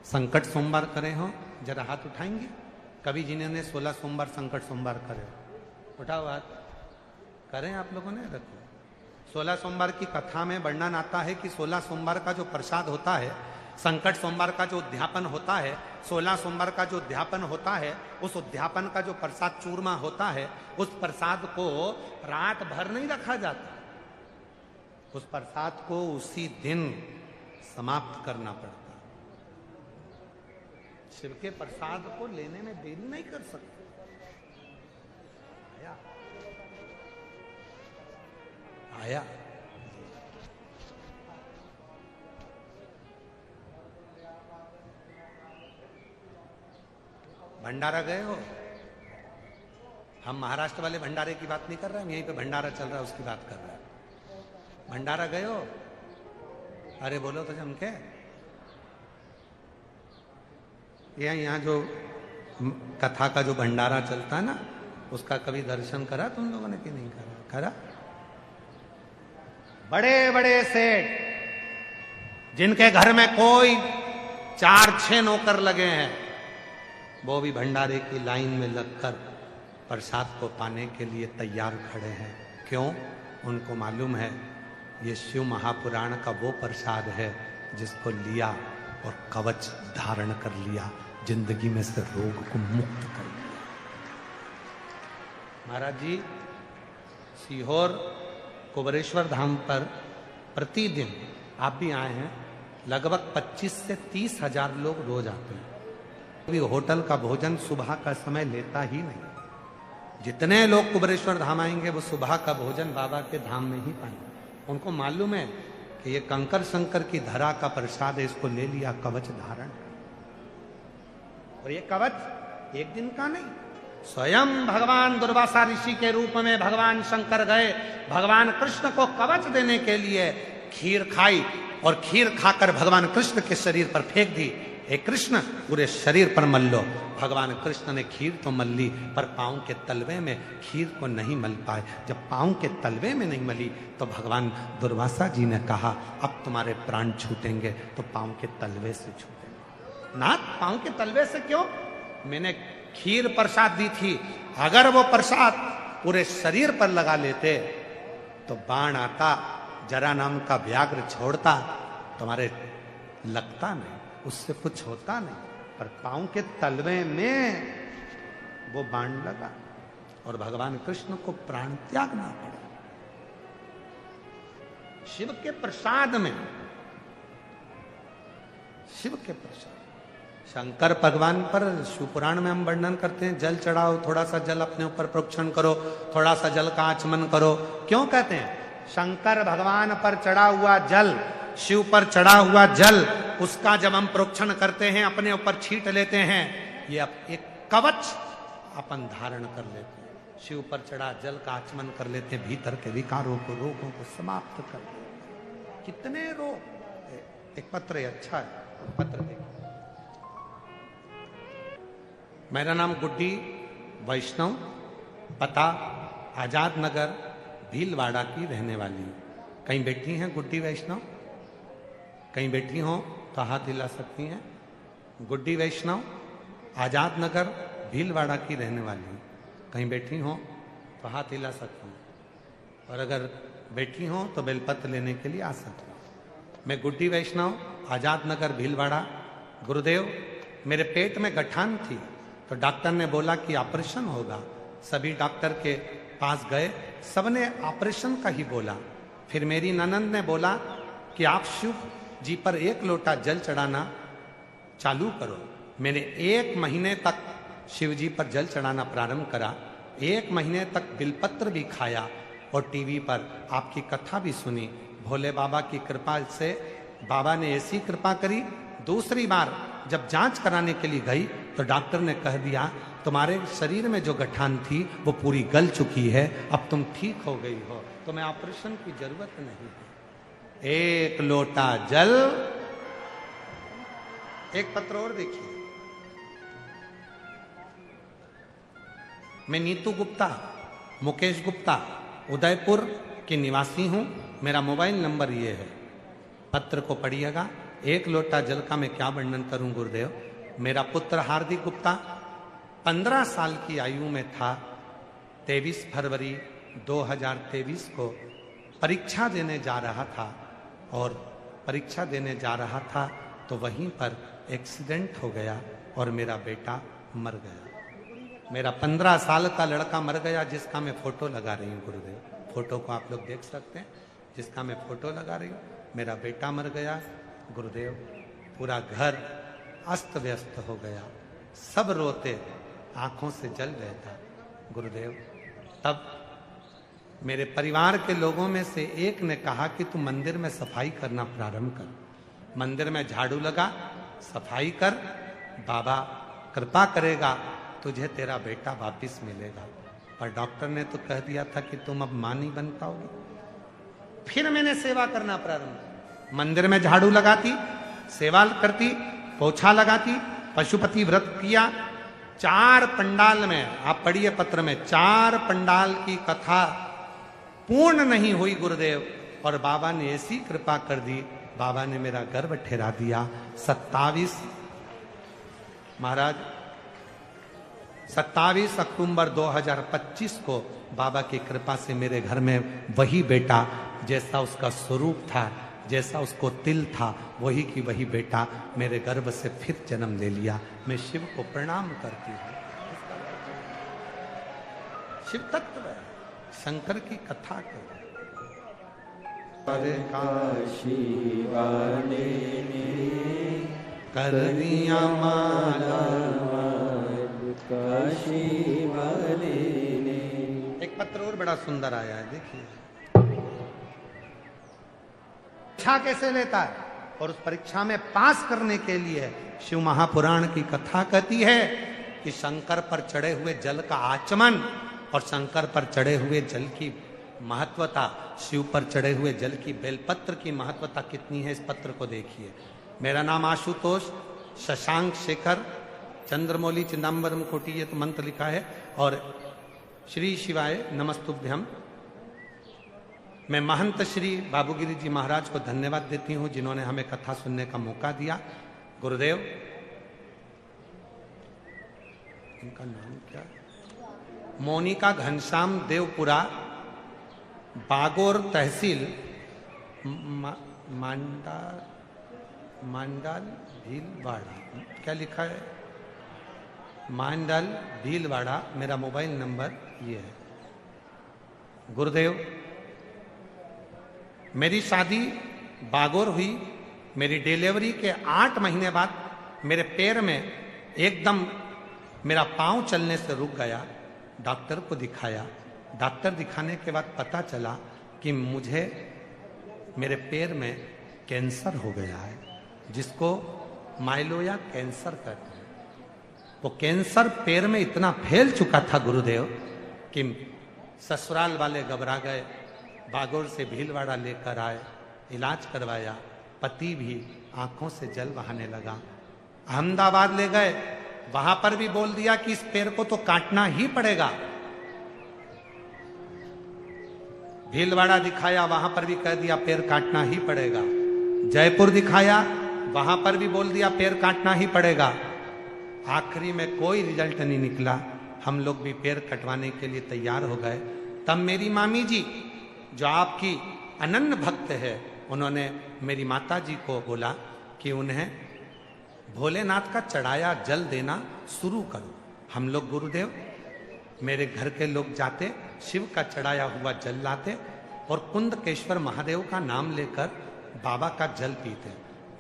संकट सोमवार करे हो, जरा हाथ उठाएंगे। कभी जिन्होंने 16 सोमवार संकट सोमवार करे, उठाओ हाथ। करें आप लोगों ने? रखो। 16 सोमवार की कथा में वर्णन आता है कि 16 सोमवार का जो प्रसाद होता है, संकट सोमवार का जो उद्यापन होता है, 16 सोमवार का जो उद्यापन होता है, उस उद्यापन का जो प्रसाद चूरमा होता है, उस प्रसाद को रात भर नहीं रखा जाता, उस प्रसाद को उसी दिन समाप्त करना पड़ता। शिव के प्रसाद को लेने में देरी नहीं कर सकते। आया भंडारा गए हो? हम महाराष्ट्र वाले भंडारे की बात नहीं कर रहे, हम यहीं पे भंडारा चल रहा है उसकी बात कर रहे हैं। भंडारा गए हो? अरे बोलो तो जम के। यहाँ जो कथा का जो भंडारा चलता है ना, उसका कभी दर्शन करा तुम लोगों ने कि नहीं करा? करा? बड़े बड़े सेठ जिनके घर में कोई 4-6 नौकर लगे हैं, वो भी भंडारे की लाइन में लगकर प्रसाद को पाने के लिए तैयार खड़े हैं। क्यों? उनको मालूम है ये शिव महापुराण का वो प्रसाद है जिसको लिया और कवच धारण कर लिया, जिंदगी में से रोग को मुक्त कर लिया। महाराज जी, सीहोर कुबेरेश्वर धाम पर प्रतिदिन, आप भी आए हैं, लगभग 25 से 30 हजार लोग रोज आते हैं। अभी होटल का भोजन सुबह का समय लेता ही नहीं। जितने लोग कुबेरेश्वर धाम आएंगे वो सुबह का भोजन बाबा के धाम में ही पाएंगे। उनको मालूम है कि ये कंकर शंकर की धरा का प्रसाद है, इसको ले लिया, कवच धारण। और ये कवच एक दिन का नहीं, स्वयं भगवान दुर्वासा ऋषि के रूप में भगवान शंकर गए, भगवान कृष्ण को कवच देने के लिए खीर खाई और खीर खाकर भगवान कृष्ण के शरीर पर फेंक दी। हे कृष्ण, पूरे शरीर पर मल लो। भगवान कृष्ण ने खीर तो मल ली, पर पांव के तलवे में खीर को नहीं मल पाए। जब पांव के तलवे में नहीं मली तो भगवान दुर्वासा जी ने कहा, अब तुम्हारे प्राण छूटेंगे तो पांव के तलवे से छूटेंगे। नाथ, पांव के तलवे से क्यों? मैंने खीर प्रसाद दी थी, अगर वो प्रसाद पूरे शरीर पर लगा लेते तो बाण आता, जरा नाम का व्याघ्र छोड़ता, तुम्हारे लगता नहीं, उससे कुछ होता नहीं। पर पांव के तलवे में वो बाण लगा और भगवान कृष्ण को प्राण त्यागना पड़ा। शिव के प्रसाद में, शिव के प्रसाद। शंकर भगवान पर शिवपुराण में हम वर्णन करते हैं, जल चढ़ाओ, थोड़ा सा जल अपने ऊपर प्रोक्षण करो, थोड़ा सा जल का आचमन करो। क्यों कहते हैं? शंकर भगवान पर चढ़ा हुआ जल, शिव पर चढ़ा हुआ जल, उसका जब हम प्रोक्षण करते हैं, अपने ऊपर छींट लेते हैं, ये एक कवच अपन धारण कर लेते हैं। शिव पर चढ़ा जल का आचमन कर लेते हैं, भीतर के विकारों को, रोगों को समाप्त कर देते हैं। कितने रोग। एक पत्र है, अच्छा है, पत्र देखिए। मेरा नाम गुड्डी वैष्णव, पता आजाद नगर भीलवाड़ा की रहने वाली हूँ। कहीं बैठी हैं गुड्डी वैष्णव? कहीं बैठी हो तो हाथ हिला सकती हैं। गुड्डी वैष्णव, आजाद नगर भीलवाड़ा की रहने वाली हूँ। कहीं बैठी हो तो हाथ हिला सकती हैं, और अगर बैठी हो तो बेलपत्र लेने के लिए आ सकती हैं। मैं गुड्डी वैष्णव, आजाद नगर भीलवाड़ा। गुरुदेव, मेरे पेट में गठान थी तो डॉक्टर ने बोला कि ऑपरेशन होगा। सभी डॉक्टर के पास गए, सबने ऑपरेशन का ही बोला। फिर मेरी ननंद ने बोला कि आप शिव जी पर 1 लोटा जल चढ़ाना चालू करो। मैंने 1 महीने तक शिव जी पर जल चढ़ाना प्रारंभ करा। 1 महीने तक बिलपत्र भी खाया और टीवी पर आपकी कथा भी सुनी। भोले बाबा की कृपा से बाबा ने ऐसी कृपा करी, दूसरी बार जब जांच कराने के लिए गई तो डॉक्टर ने कह दिया, तुम्हारे शरीर में जो गठान थी वो पूरी गल चुकी है, अब तुम ठीक हो गई हो, तुम्हें ऑपरेशन की जरूरत नहीं है। 1 लोटा जल। एक पत्र और देखिए। मैं नीतू गुप्ता, मुकेश गुप्ता, उदयपुर की निवासी हूं। मेरा मोबाइल नंबर ये है, पत्र को पढ़िएगा। 1 लोटा जल का मैं क्या वर्णन करूं गुरुदेव। मेरा पुत्र हार्दिक गुप्ता 15 साल की आयु में था। 23 फरवरी 2023 को परीक्षा देने जा रहा था, और परीक्षा देने जा रहा था तो वहीं पर एक्सीडेंट हो गया और मेरा बेटा मर गया। मेरा 15 साल का लड़का मर गया, जिसका मैं फोटो लगा रही हूँ गुरुदेव। फोटो को आप लोग देख सकते हैं, जिसका मैं फोटो लगा रही हूँ। मेरा बेटा मर गया गुरुदेव। पूरा घर अस्त व्यस्त हो गया, सब रोते, आंखों से जल बहता गुरुदेव। तब मेरे परिवार के लोगों में से एक ने कहा कि तू मंदिर में सफाई करना प्रारंभ कर, मंदिर में झाड़ू लगा, सफाई कर, बाबा कृपा करेगा, तुझे तेरा बेटा वापिस मिलेगा। पर डॉक्टर ने तो कह दिया था कि तुम अब मां नहीं बन पाओगे। फिर मैंने सेवा करना प्रारंभ, मंदिर में झाड़ू लगाती, सेवा करती, पोछा लगाती, पशुपति व्रत किया। 4 पंडाल में, आप पढ़िए पत्र में, 4 पंडाल की कथा पूर्ण नहीं हुई गुरुदेव, और बाबा ने ऐसी कृपा कर दी, बाबा ने मेरा गर्भ ठहरा दिया। 27 अक्टूबर 2025 को बाबा की कृपा से मेरे घर में वही बेटा, जैसा उसका स्वरूप था, जैसा उसको तिल था, वही की वही बेटा मेरे गर्भ से फिर जन्म ले लिया। मैं शिव को प्रणाम करती हूँ। शिव तत्व है, शंकर की कथा को काशी वाले ने कर दिया माला, काशी वाले ने। एक पत्र और बड़ा सुंदर आया है, देखिए। परीक्षा कैसे लेता है, और उस परीक्षा में पास करने के लिए शिव महापुराण की कथा कहती है कि शंकर पर चढ़े हुए जल का आचमन और शंकर पर चढ़े हुए जल की महत्वता, शिव पर चढ़े हुए जल की बेलपत्र की महत्वता कितनी है, इस पत्र को देखिए। मेरा नाम आशुतोष शशांक शेखर चंद्रमौली चिदम्बरम कोटि, ये तो मंत्र लिखा है। और श्री शिवाय नमस्तुभ्यम। मैं महंत श्री बाबूगिरी जी महाराज को धन्यवाद देती हूं जिन्होंने हमें कथा सुनने का मौका दिया। गुरुदेव, इनका नाम क्या? मोनिका घनश्याम देवपुरा, बागोर तहसील, मांडल भीलवाड़ा। क्या लिखा है? मांडल भीलवाड़ा। मेरा मोबाइल नंबर ये है। गुरुदेव, मेरी शादी बागोर हुई। मेरी डिलीवरी के 8 महीने बाद मेरे पैर में एकदम मेरा पांव चलने से रुक गया। डॉक्टर को दिखाया। डॉक्टर दिखाने के बाद पता चला कि मुझे मेरे पैर में कैंसर हो गया है, जिसको माइलोया कैंसर कहते हैं। वो कैंसर पैर में इतना फैल चुका था गुरुदेव कि ससुराल वाले घबरा गए। बागोर से भीलवाड़ा लेकर आए, इलाज करवाया। पति भी आंखों से जल बहाने लगा। अहमदाबाद ले गए, वहां पर भी बोल दिया कि इस पैर को तो काटना ही पड़ेगा। भीलवाड़ा दिखाया, वहां पर भी कह दिया पैर काटना ही पड़ेगा। जयपुर दिखाया, वहां पर भी बोल दिया पैर काटना ही पड़ेगा। आखिरी में कोई रिजल्ट नहीं निकला। हम लोग भी पैर कटवाने के लिए तैयार हो गए। तब मेरी मामी जी, जो आपकी अनन्य भक्त है, उन्होंने मेरी माता जी को बोला कि उन्हें भोलेनाथ का चढ़ाया जल देना शुरू करो। हम लोग गुरुदेव, मेरे घर के लोग जाते, शिव का चढ़ाया हुआ जल लाते और कुंदकेश्वर महादेव का नाम लेकर बाबा का जल पीते।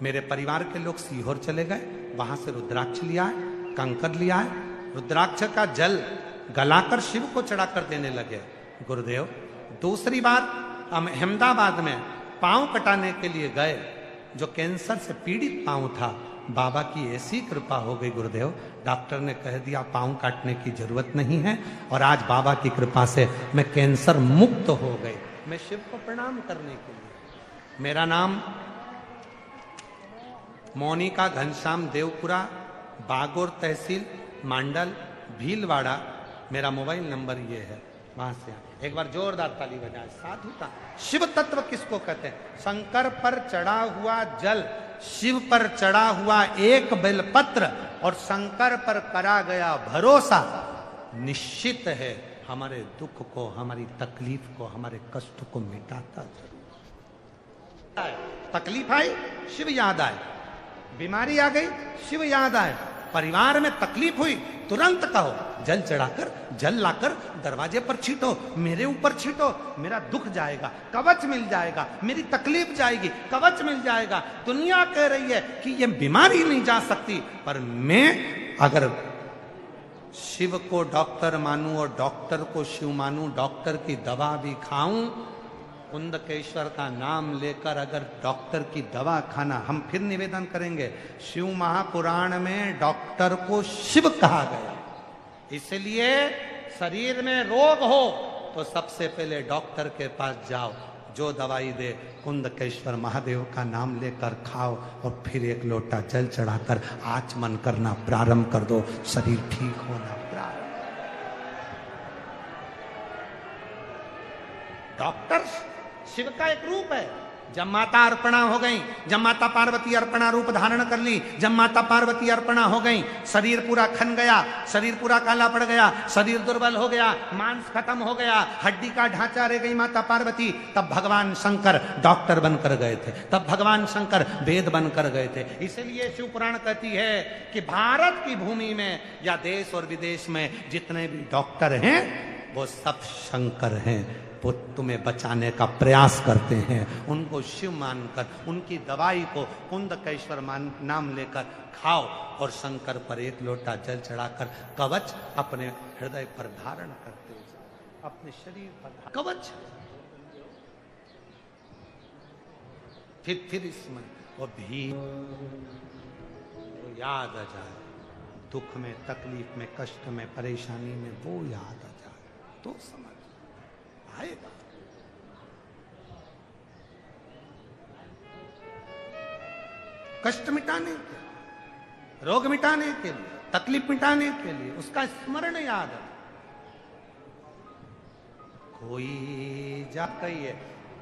मेरे परिवार के लोग सीहोर चले गए, वहां से रुद्राक्ष लिया है, कंकर लिया है। रुद्राक्ष का जल गलाकर शिव को चढ़ाकर देने लगे। गुरुदेव, दूसरी बार हम अहमदाबाद में पांव कटाने के लिए गए। जो कैंसर से पीड़ित पांव था, बाबा की ऐसी कृपा हो गई गुरुदेव, डॉक्टर ने कह दिया पांव काटने की जरूरत नहीं है। और आज बाबा की कृपा से मैं कैंसर मुक्त हो गई। मैं शिव को प्रणाम करने के लिए। मेरा नाम मोनिका घनश्याम देवपुरा, बागोर तहसील, मांडल भीलवाड़ा। मेरा मोबाइल नंबर ये है। वहां से एक बार जोरदार ताली बजाए। साधु का शिव तत्व किसको कहते हैं? शंकर पर चढ़ा हुआ जल, शिव पर चढ़ा हुआ एक बेलपत्र और शंकर पर करा गया भरोसा निश्चित है हमारे दुख को, हमारी तकलीफ को, हमारे कष्ट को मिटाता जरूर। तकलीफ आई, शिव याद आए। बीमारी आ गई, शिव याद आए। परिवार में तकलीफ हुई, तुरंत कहो जल चढ़ाकर, जल लाकर दरवाजे पर छीटो, मेरे ऊपर छीटो, मेरा दुख जाएगा, कवच मिल जाएगा, मेरी तकलीफ जाएगी, कवच मिल जाएगा। दुनिया कह रही है कि ये बीमारी नहीं जा सकती, पर मैं अगर शिव को डॉक्टर मानूं और डॉक्टर को शिव मानूं, डॉक्टर की दवा भी खाऊं, कुंदकेश्वर का नाम लेकर अगर डॉक्टर की दवा खाना, हम फिर निवेदन करेंगे, शिव महापुराण में डॉक्टर को शिव कहा गया। इसलिए शरीर में रोग हो तो सबसे पहले डॉक्टर के पास जाओ, जो दवाई दे कुंदकेश्वर महादेव का नाम लेकर खाओ और फिर एक लोटा जल चढ़ाकर आचमन करना प्रारंभ कर दो, शरीर ठीक होना प्रारंभ। डॉक्टर शिव का एक रूप है। जब माता अर्पणा हो गई, जब माता पार्वती अर्पणा रूप धारण कर ली, जब माता पार्वती अर्पणा हो गई, शरीर पूरा खन गया, शरीर पूरा काला पड़ गया, शरीर दुर्बल हो गया, मांस खत्म हो गया, हड्डी का ढांचा रह गई माता पार्वती, तब भगवान शंकर डॉक्टर बनकर गए थे, तब भगवान शंकर वेद बनकर गए थे। इसलिए शिव पुराण कहती है कि भारत की भूमि में या देश और विदेश में जितने भी डॉक्टर हैं वो सब शंकर हैं। वो तुम्हें बचाने का प्रयास करते हैं। उनको शिव मानकर, उनकी दवाई को कुंदकेश्वर नाम लेकर खाओ और शंकर पर एक लोटा जल चढ़ाकर कवच अपने हृदय पर धारण करते हो, अपने शरीर पर कवच। फिर इसमें वो भी याद आ जाए, दुख में, तकलीफ में, कष्ट में, परेशानी में वो याद आ जाए तो समझ आएगा। कष्ट मिटाने के लिए, रोग मिटाने के लिए, तकलीफ मिटाने के लिए उसका स्मरण याद है। कोई जा कहिए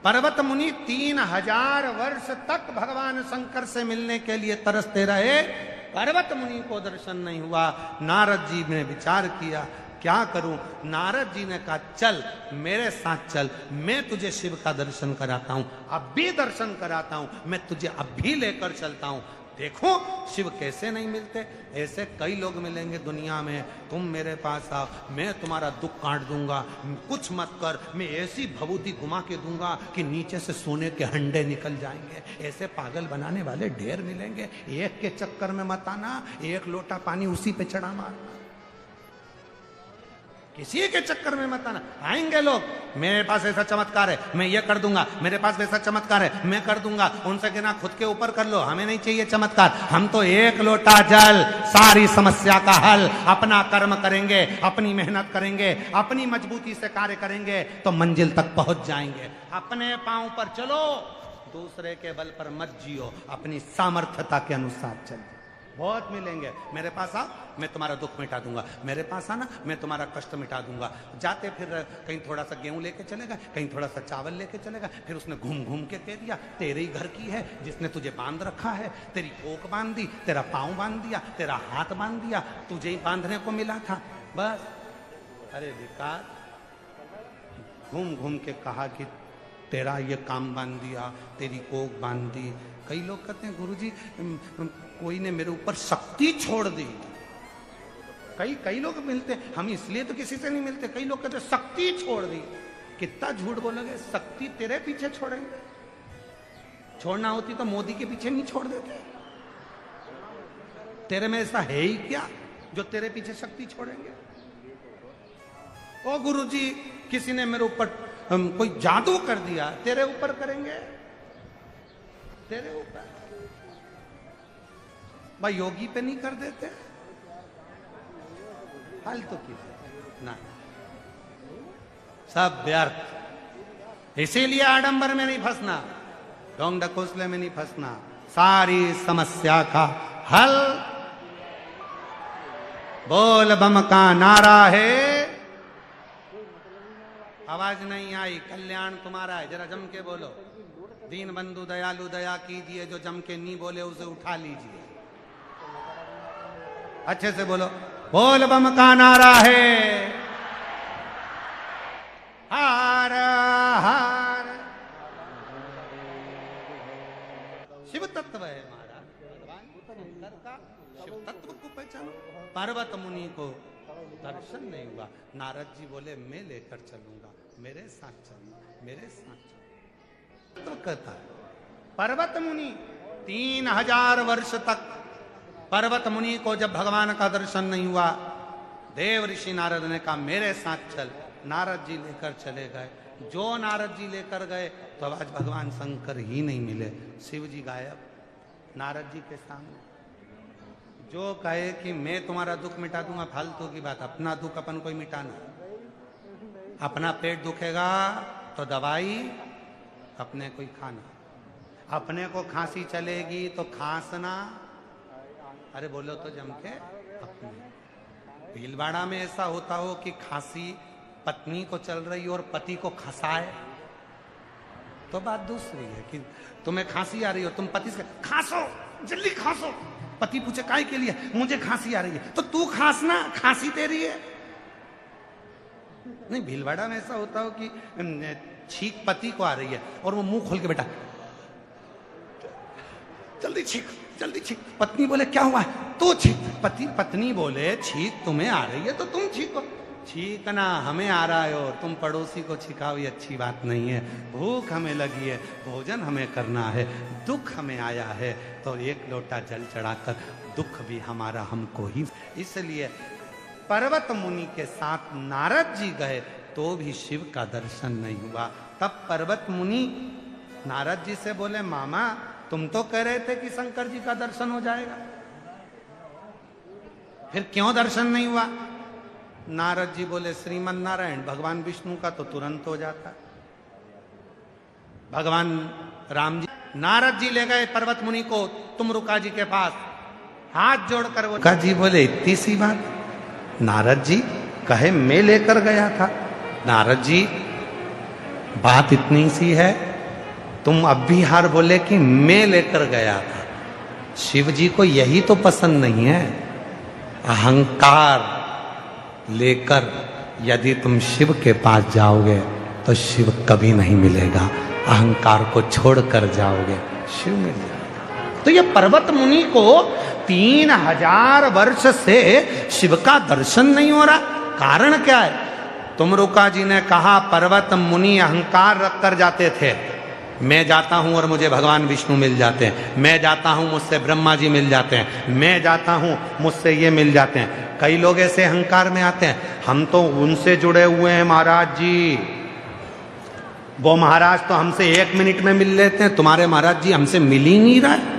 पर्वत मुनि 3000 वर्ष तक भगवान शंकर से मिलने के लिए तरसते रहे, पर्वत मुनि को दर्शन नहीं हुआ। नारद जी ने विचार किया क्या करूं। नारद जी ने कहा चल मेरे साथ चल, मैं तुझे शिव का दर्शन कराता हूं, अब भी दर्शन कराता हूं, मैं तुझे अब भी लेकर चलता हूं। देखो शिव कैसे नहीं मिलते, ऐसे कई लोग मिलेंगे दुनिया में। तुम मेरे पास आओ, मैं तुम्हारा दुख काट दूंगा, कुछ मत कर, मैं ऐसी भभूति घुमा के दूंगा कि नीचे से सोने के हंडे निकल जाएंगे। ऐसे पागल बनाने वाले ढेर मिलेंगे। एक के चक्कर में मत आना, एक लोटा पानी उसी पे चढ़ा मारना, किसी के चक्कर में मत आना। आएंगे लोग, मेरे पास ऐसा चमत्कार है, मैं ये कर दूंगा, मेरे पास वैसा चमत्कार है, मैं कर दूंगा। उनसे कहना खुद के ऊपर कर लो, हमें नहीं चाहिए चमत्कार, हम तो एक लोटा जल सारी समस्या का हल। अपना कर्म करेंगे, अपनी मेहनत करेंगे, अपनी मजबूती से कार्य करेंगे तो मंजिल तक पहुंच जाएंगे। अपने पांव पर चलो, दूसरे के बल पर मत जियो, अपनी सामर्थ्यता के अनुसार चलो। बहुत मिलेंगे, मेरे पास आओ मैं तुम्हारा दुख मिटा दूंगा, मेरे पास आना मैं तुम्हारा कष्ट मिटा दूंगा। जाते फिर कहीं थोड़ा सा गेहूं लेके चलेगा, कहीं थोड़ा सा चावल लेके चलेगा, फिर उसने घूम घूम के कह दिया तेरे ही घर की है, जिसने तुझे बांध रखा है, तेरी कोक बांध दी, तेरा पांव बांध दिया, तेरा हाथ बांध दिया, तुझे ही बांधने को मिला था बस। अरे विकार, घूम घूम के कहा कि तेरा ये काम बांध दिया, तेरी कोक बांध दी। कई लोग कहते हैं गुरुजी कोई ने मेरे ऊपर शक्ति छोड़ दी। कई लोग मिलते हैं, हम इसलिए तो किसी से नहीं मिलते। कई लोग कहते हैं शक्ति छोड़ दी। कितना झूठ बोलोगे, शक्ति तेरे पीछे छोड़ेंगे। छोड़ना होती तो मोदी के पीछे नहीं छोड़ देते। तेरे में ऐसा है ही क्या जो तेरे पीछे शक्ति छोड़ेंगे। ओ गुरुजी किसी ने मेरे ऊपर कोई जादू कर दिया, तेरे ऊपर करेंगे, तेरे ऊपर। भाई योगी पे नहीं कर देते, फालतू की ना, सब व्यर्थ। इसीलिए आडंबर में नहीं फंसना, ढोंग ढकोसले में नहीं फंसना। सारी समस्या का हल बोल बम का नारा है। आवाज नहीं आई, कल्याण तुम्हारा है, जरा जम के बोलो। दीन बंधु दयालु दया कीजिए, जो जम के नहीं बोले उसे उठा लीजिए। अच्छे से बोलो, बोल बम का नारा है। हार हार शिव तत्व है महाराज, भगवान शंकर का शिव तत्व को पहचानो। पर्वत मुनि को दर्शन नहीं हुआ, नारद जी बोले मैं लेकर चलूंगा, मेरे साथ चलना, मेरे साथ चलना। तो कहता है पर्वत मुनि 3000 वर्ष तक पर्वत मुनि को जब भगवान का दर्शन नहीं हुआ, देव ऋषि नारद ने कहा मेरे साथ चल। नारद जी लेकर चले गए। जो नारद जी लेकर गए तो अब आज भगवान शंकर ही नहीं मिले, शिव जी गायब नारद जी के सामने। जो कहे कि मैं तुम्हारा दुख मिटा दूंगा, फालतू की बात। अपना दुख अपन को ही मिटाना। अपना पेट दुखेगा तो दवाई अपने को ही खाना, अपने को खांसी चलेगी तो खांसना। अरे बोलो तो जम के अपने। भीलवाड़ा में ऐसा होता हो कि खांसी पत्नी को चल रही हो और पति को खसाए तो बात दूसरी है कि तुम्हें खांसी आ रही हो, तुम पति से खांसो, जल्दी खांसो। पति पूछे काहे के लिए, मुझे खांसी आ रही है, तो तू खांसना, खांसी तेरी है। नहीं, भीलवाड़ा में ऐसा होता हो कि छींक पति को आ रही है और वो मुंह खोल के बैठा, जल्दी छींक, जल्दी छींक। पत्नी बोले क्या हुआ है, तू छींक। पत्नी बोले छींक तुम्हें आ रही है तो तुम छींको। छींकना हमें आ रहा है और तुम पड़ोसी को छिकाओ, ये अच्छी बात नहीं है। भूख हमें लगी है, भोजन हमें करना है, दुख हमें आया है तो एक लोटा जल चढ़ाकर दुख भी हमारा हमको ही। इसलिए पर्वत मुनि के साथ नारद जी गए तो भी शिव का दर्शन नहीं हुआ। तब पर्वत मुनि नारद जी से बोले मामा तुम तो कह रहे थे कि शंकर जी का दर्शन हो जाएगा, फिर क्यों दर्शन नहीं हुआ? नारद जी बोले श्रीमन नारायण भगवान विष्णु का तो तुरंत हो जाता। भगवान राम जी, नारद जी ले गए पर्वत मुनि को तुमरुका जी के पास, हाथ जोड़कर वो रुका जी बोले इतनी सी बात? नारद जी कहे मैं लेकर गया था। नारद जी बात इतनी सी है, तुम अब भी हार बोले कि मैं लेकर गया था। शिव जी को यही तो पसंद नहीं है। अहंकार लेकर यदि तुम शिव के पास जाओगे तो शिव कभी नहीं मिलेगा। अहंकार को छोड़कर जाओगे शिव मिल जाएगा। तो ये पर्वत मुनि को 3000 वर्ष से शिव का दर्शन नहीं हो रहा। कारण क्या है? तुमरुका जी ने कहा पर्वत मुनि अहंकार रख कर जाते थे, मैं जाता हूं और मुझे भगवान विष्णु मिल जाते हैं, मैं जाता हूं मुझसे ब्रह्मा जी मिल जाते हैं, मैं जाता हूं मुझसे ये मिल जाते हैं। कई लोग ऐसे अहंकार में आते हैं, हम तो उनसे जुड़े हुए हैं महाराज जी, वो महाराज तो हमसे 1 मिनट में मिल लेते हैं, तुम्हारे महाराज जी हमसे मिल ही नहीं रहा है।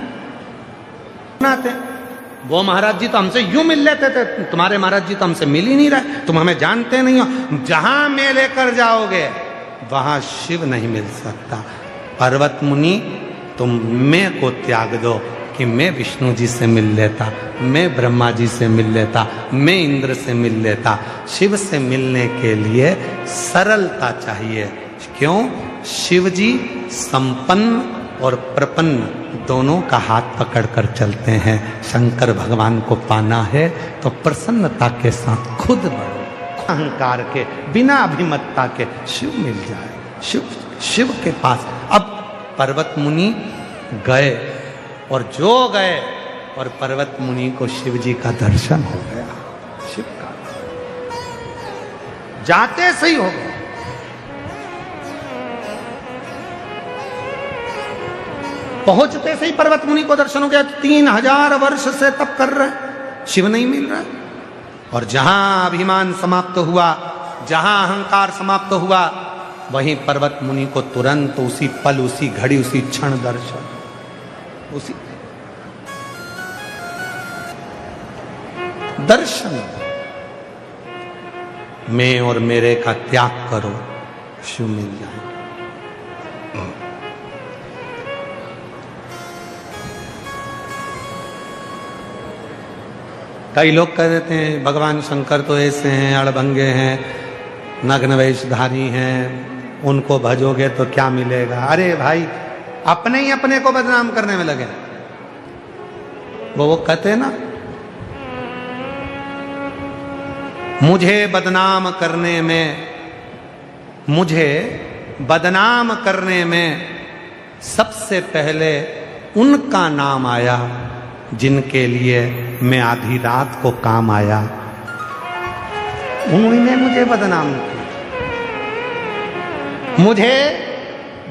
वो महाराज जी तो हमसे यूं मिल लेते थे, तुम्हारे महाराज जी तो हमसे मिल ही नहीं रहा, तुम हमें जानते नहीं हो। जहां मैं लेकर जाओगे वहां शिव नहीं मिल सकता। पर्वत मुनि तुम मैं को त्याग दो कि मैं विष्णु जी से मिल लेता, मैं ब्रह्मा जी से मिल लेता, मैं इंद्र से मिल लेता। शिव से मिलने के लिए सरलता चाहिए। क्यों? शिव जी संपन्न और प्रपन्न दोनों का हाथ पकड़कर चलते हैं। शंकर भगवान को पाना है तो प्रसन्नता के साथ खुद बढ़ो, अहंकार के बिना अभिमतता के शिव मिल जाए। शिव के पास अब पर्वत मुनि गए, और जो गए और पर्वत मुनि को शिव जी का दर्शन हो गया। शिव का जाते सही हो गया। पहुंचते से ही पर्वत मुनि को दर्शन हो गया। 3000 वर्ष से तप कर रहे, शिव नहीं मिल रहा। और जहां अभिमान समाप्त हुआ, जहां अहंकार समाप्त हुआ, वहीं पर्वत मुनि को तुरंत उसी पल, उसी घड़ी, उसी क्षण दर्शन। उसी दर्शन, मैं और मेरे का त्याग करो, शिव मिल जाए। कई लोग कह देते हैं भगवान शंकर तो ऐसे हैं, अड़भंगे हैं, नग्न वेशधारी हैं, उनको भजोगे तो क्या मिलेगा। अरे भाई, अपने ही अपने को बदनाम करने में लगे। वो कहते हैं ना, मुझे बदनाम करने में सबसे पहले उनका नाम आया जिनके लिए मैं आधी रात को काम आया। उन्होंने मुझे बदनाम किया। मुझे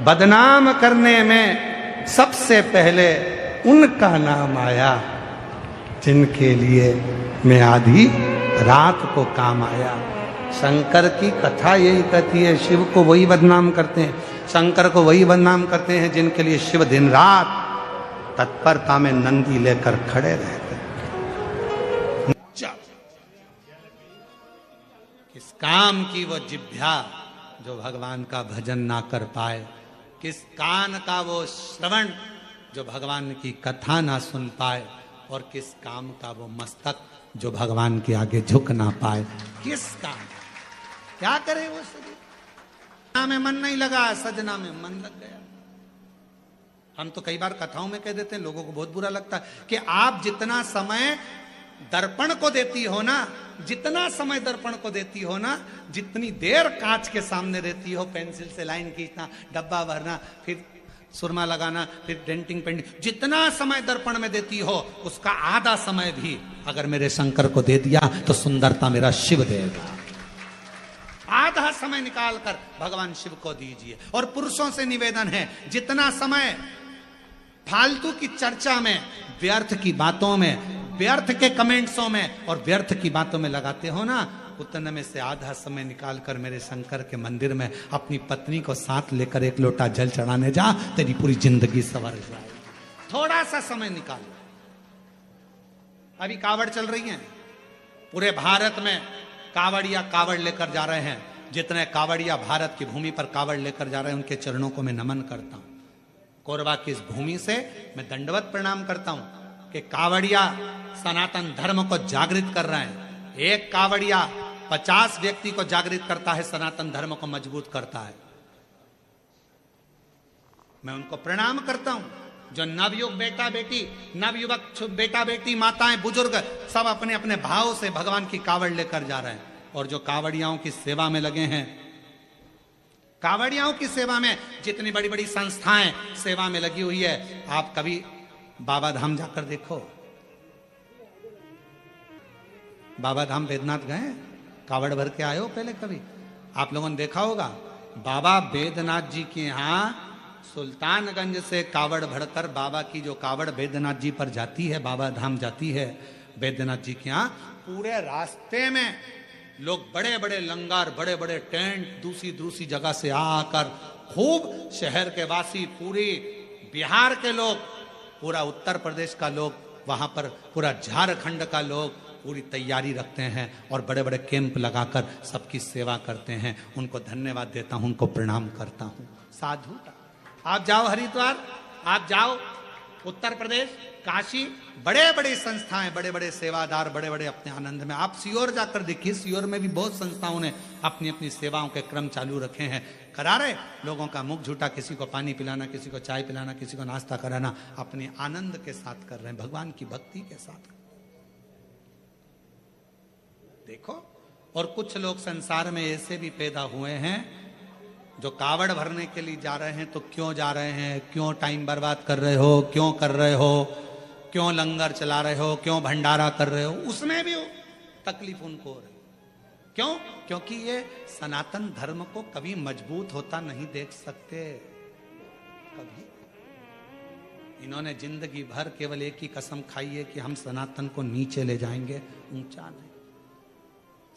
बदनाम करने में सबसे पहले उनका नाम आया जिनके लिए मैं आधी रात को काम आया। शंकर की कथा यही कहती है, शिव को वही बदनाम करते हैं, शंकर को वही बदनाम करते हैं जिनके लिए शिव दिन रात तत्परता में नंदी लेकर खड़े रहते। किस काम की वो जिह्वा जो भगवान का भजन ना कर पाए, किस कान का वो श्रवण जो भगवान की कथा ना सुन पाए, और किस काम का वो मस्तक जो भगवान के आगे झुक ना पाए। किस काम, क्या करे वो शरीर? सजना में मन नहीं लगा, सजना में मन लग गया। हम तो कई बार कथाओं में कह देते हैं, लोगों को बहुत बुरा लगता है कि आप जितना समय दर्पण को देती हो ना, जितना समय दर्पण को देती हो ना, जितनी देर कांच के सामने रहती हो, पेंसिल से लाइन खींचना, डब्बा भरना, फिर सुरमा लगाना, फिर डेंटिंग पेंटिंग, जितना समय दर्पण में देती हो उसका आधा समय भी अगर मेरे शंकर को दे दिया तो सुंदरता मेरा शिव देगा। आधा समय निकालकर भगवान शिव को दीजिए। और पुरुषों से निवेदन है, जितना समय फालतू की चर्चा में, व्यर्थ की बातों में, व्यर्थ के कमेंट्सों में और व्यर्थ की बातों में लगाते हो ना, उतने में से आधा समय निकालकर मेरे शंकर के मंदिर में अपनी पत्नी को साथ लेकर 1 लोटा जल चढ़ाने जा, तेरी पूरी जिंदगी संवर जाए। थोड़ा सा समय निकाल। अभी कावड़ चल रही है, पूरे भारत में कावड़िया कावड़ लेकर जा रहे हैं, जितने कावड़िया भारत की भूमि पर कावड़ लेकर जा रहे हैं उनके चरणों को मैं नमन करता हूं। कोरबा की इस भूमि से मैं दंडवत प्रणाम करता हूं कि कावड़िया सनातन धर्म को जागृत कर रहे हैं। एक कावड़िया 50 व्यक्ति को जागृत करता है, सनातन धर्म को मजबूत करता है। मैं उनको प्रणाम करता हूं। जो नवयुग बेटा बेटी, नवयुवक बेटा बेटी, माताएं बुजुर्ग सब अपने अपने भाव से भगवान की कावड़ लेकर जा रहे हैं। और जो कावड़ियाओं की सेवा में लगे हैं, कावड़ियाओं की सेवा में जितनी बड़ी बड़ी संस्थाएं सेवा में लगी हुई है, आप कभी बाबा धाम जाकर देखो। बाबा धाम बैद्यनाथ गए, कावड़ भर के आए हो पहले कभी? आप लोगों ने देखा होगा बाबा बैद्यनाथ जी के यहां सुल्तानगंज से कावड़ भरकर बाबा की जो कावड़ बैद्यनाथ जी पर जाती है, बाबा धाम जाती है बैद्यनाथ जी के यहाँ, पूरे रास्ते में लोग बड़े बड़े लंगर, बड़े बड़े टेंट दूसरी दूसरी जगह से आकर खूब शहर के वासी, पूरी बिहार के लोग, पूरा उत्तर प्रदेश का लोग, वहां पर पूरा झारखंड का लोग पूरी तैयारी रखते हैं और बड़े बड़े कैंप लगाकर सबकी सेवा करते हैं। उनको धन्यवाद देता हूं, उनको प्रणाम करता हूं। साधु आप जाओ हरिद्वार, आप जाओ उत्तर प्रदेश, काशी, बड़े बड़े संस्थाएं, बड़े बड़े सेवादार, बड़े बड़े अपने आनंद में। आप सीहोर जाकर देखिए, सीहोर में भी बहुत संस्थाओं ने अपनी अपनी सेवाओं के क्रम चालू रखे हैं। करा रहे लोगों का मुख झूठा, किसी को पानी पिलाना, किसी को चाय पिलाना, किसी को नाश्ता कराना, अपने आनंद के साथ कर रहे हैं, भगवान की भक्ति के साथ। देखो, और कुछ लोग संसार में ऐसे भी पैदा हुए हैं जो कावड़ भरने के लिए जा रहे हैं। तो क्यों जा रहे हैं, क्यों टाइम बर्बाद कर रहे हो, क्यों कर रहे हो, क्यों लंगर चला रहे हो, क्यों भंडारा कर रहे हो, उसमें भी तकलीफ उनको हो रही। क्यों? क्योंकि ये सनातन धर्म को कभी मजबूत होता नहीं देख सकते। कभी इन्होंने जिंदगी भर केवल एक ही कसम खाई है कि हम सनातन को नीचे ले जाएंगे, ऊंचा नहीं।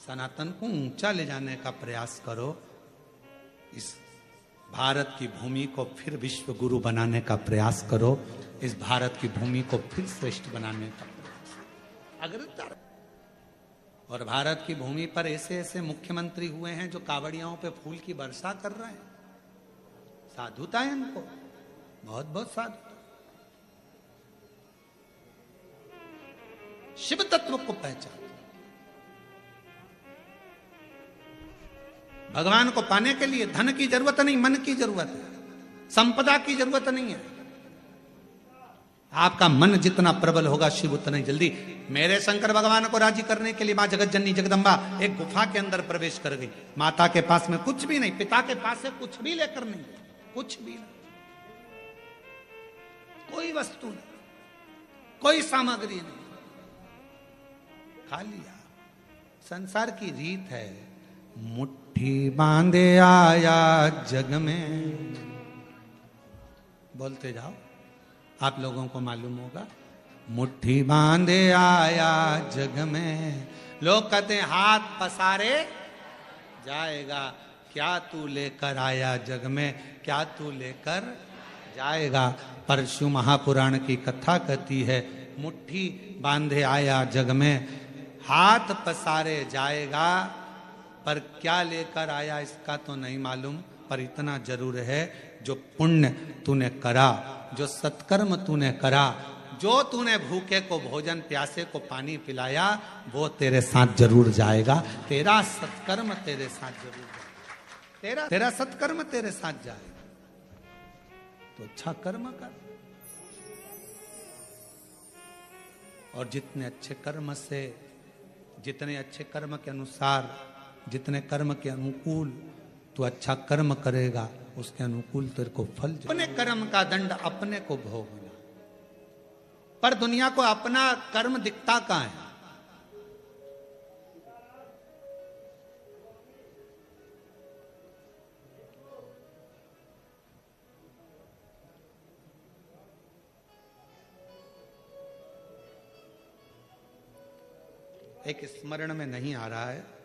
सनातन को ऊंचा ले जाने का प्रयास करो। इस भारत की भूमि को फिर विश्व गुरु बनाने का प्रयास करो। इस भारत की भूमि को फिर श्रेष्ठ बनाने का प्रयास अग्रता। और भारत की भूमि पर ऐसे ऐसे मुख्यमंत्री हुए हैं जो कावड़ियाओं पे फूल की वर्षा कर रहे हैं। साधुता है इनको, बहुत बहुत साधुता। शिव तत्व को पहचान। भगवान को पाने के लिए धन की जरूरत नहीं, मन की जरूरत है, संपदा की जरूरत नहीं है। आपका मन जितना प्रबल होगा, शिव उतना ही जल्दी। मेरे शंकर भगवान को राजी करने के लिए मां जगत जननी जगदम्बा एक गुफा के अंदर प्रवेश कर गई। माता के पास में कुछ भी नहीं, पिता के पास से कुछ भी लेकर नहीं, कुछ भी नहीं, कोई वस्तु नहीं, कोई सामग्री नहीं, खा लिया। संसार की रीत है, मुट्ठी बांधे आया जग में। बोलते जाओ, आप लोगों को मालूम होगा। मुट्ठी बांधे आया जग में, लोग कहते हैं हाथ पसारे जाएगा। क्या तू लेकर आया जग में, क्या तू लेकर जाएगा। परशु महापुराण की कथा कहती है, मुट्ठी बांधे आया जग में, हाथ पसारे जाएगा, पर क्या लेकर आया इसका तो नहीं मालूम। पर इतना जरूर है, जो पुण्य तूने करा, जो सत्कर्म तूने करा, जो तूने भूखे को भोजन, प्यासे को पानी पिलाया, वो तेरे साथ जरूर जाएगा। तेरा सत्कर्म तेरे साथ जरूर जाएगा। तेरा सत्कर्म तेरे साथ जाएगा। तो अच्छा कर्म कर। और जितने अच्छे कर्म से, जितने अच्छे कर्म के अनुसार, जितने कर्म के अनुकूल तू अच्छा कर्म करेगा, उसके अनुकूल तेरे को फल। अपने कर्म का दंड अपने को भोगना। पर दुनिया को अपना कर्म दिखता कहां है? एक स्मरण में नहीं आ रहा है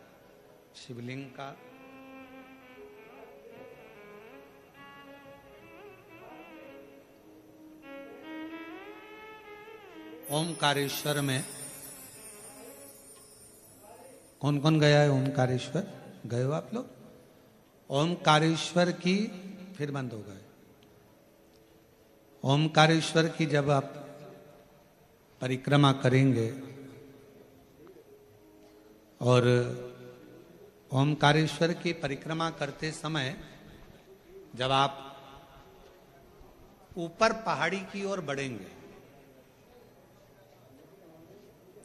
शिवलिंग का। ओमकारेश्वर में कौन कौन गया है ओमकारेश्वर? गए हो आप लोग? ओमकारेश्वर की फिर बंद हो गए। ओमकारेश्वर की जब आप परिक्रमा करेंगे और ओमकारेश्वर की परिक्रमा करते समय जब आप ऊपर पहाड़ी की ओर बढ़ेंगे,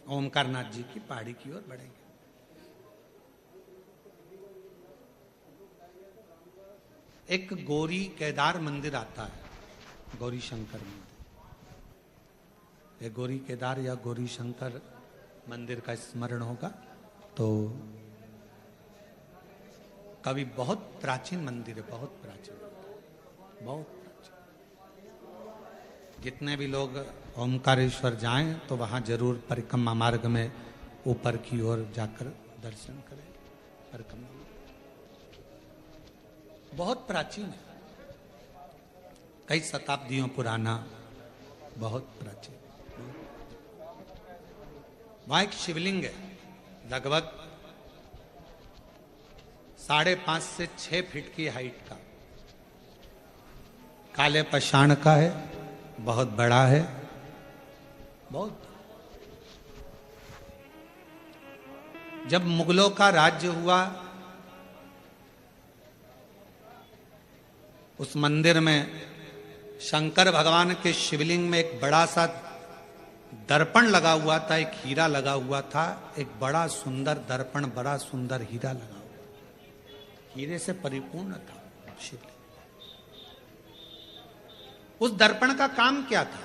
ओमकारनाथ जी की पहाड़ी की ओर बढ़ेंगे, एक गौरी केदार मंदिर आता है, गौरी शंकर मंदिर। ये गौरी केदार या गौरी शंकर मंदिर का स्मरण होगा तो कभी बहुत प्राचीन मंदिर है, बहुत प्राचीन, बहुत प्राचीन। जितने भी लोग ओमकारेश्वर जाएं तो वहां जरूर परिक्रमा मार्ग में ऊपर की ओर जाकर दर्शन करें। परिक्रमा बहुत प्राचीन है, कई शताब्दियों पुराना, बहुत प्राचीन। वहां एक शिवलिंग है, लगभग 5.5 से 6 फीट की हाइट का, काले पाषाण का है, बहुत बड़ा है, बहुत। जब मुगलों का राज्य हुआ, उस मंदिर में शंकर भगवान के शिवलिंग में एक बड़ा सा दर्पण लगा हुआ था, एक हीरा लगा हुआ था, एक बड़ा सुंदर दर्पण, बड़ा सुंदर हीरा लगा हुआ, हीरे से परिपूर्ण था शिवलिंग। उस दर्पण का काम क्या था?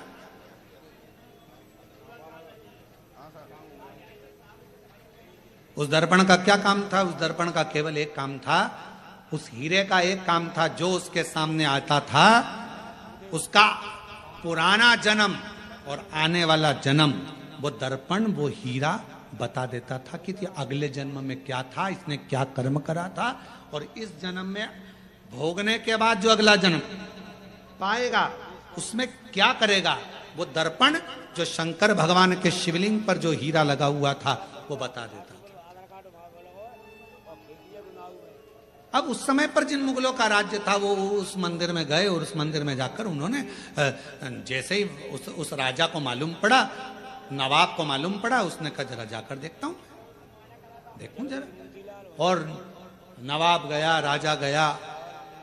उस दर्पण का क्या काम था? उस दर्पण का केवल एक काम था, उस हीरे का एक काम था, जो उसके सामने आता था उसका पुराना जन्म और आने वाला जन्म, वो दर्पण, वो हीरा बता देता था कि अगले जन्म में क्या था, इसने क्या कर्म करा था, और इस जन्म में भोगने के बाद जो अगला जन्म पाएगा उसमें क्या करेगा। वो दर्पण जो शंकर भगवान के शिवलिंग पर जो हीरा लगा हुआ था वो बता देता था। अब उस समय पर जिन मुगलों का राज्य था वो उस मंदिर में गए और उस मंदिर में जाकर उन्होंने जैसे ही उस राजा को मालूम पड़ा, नवाब को मालूम पड़ा, उसने कहा जरा जाकर देखता हूं, देखूं जरा। और नवाब गया, राजा गया,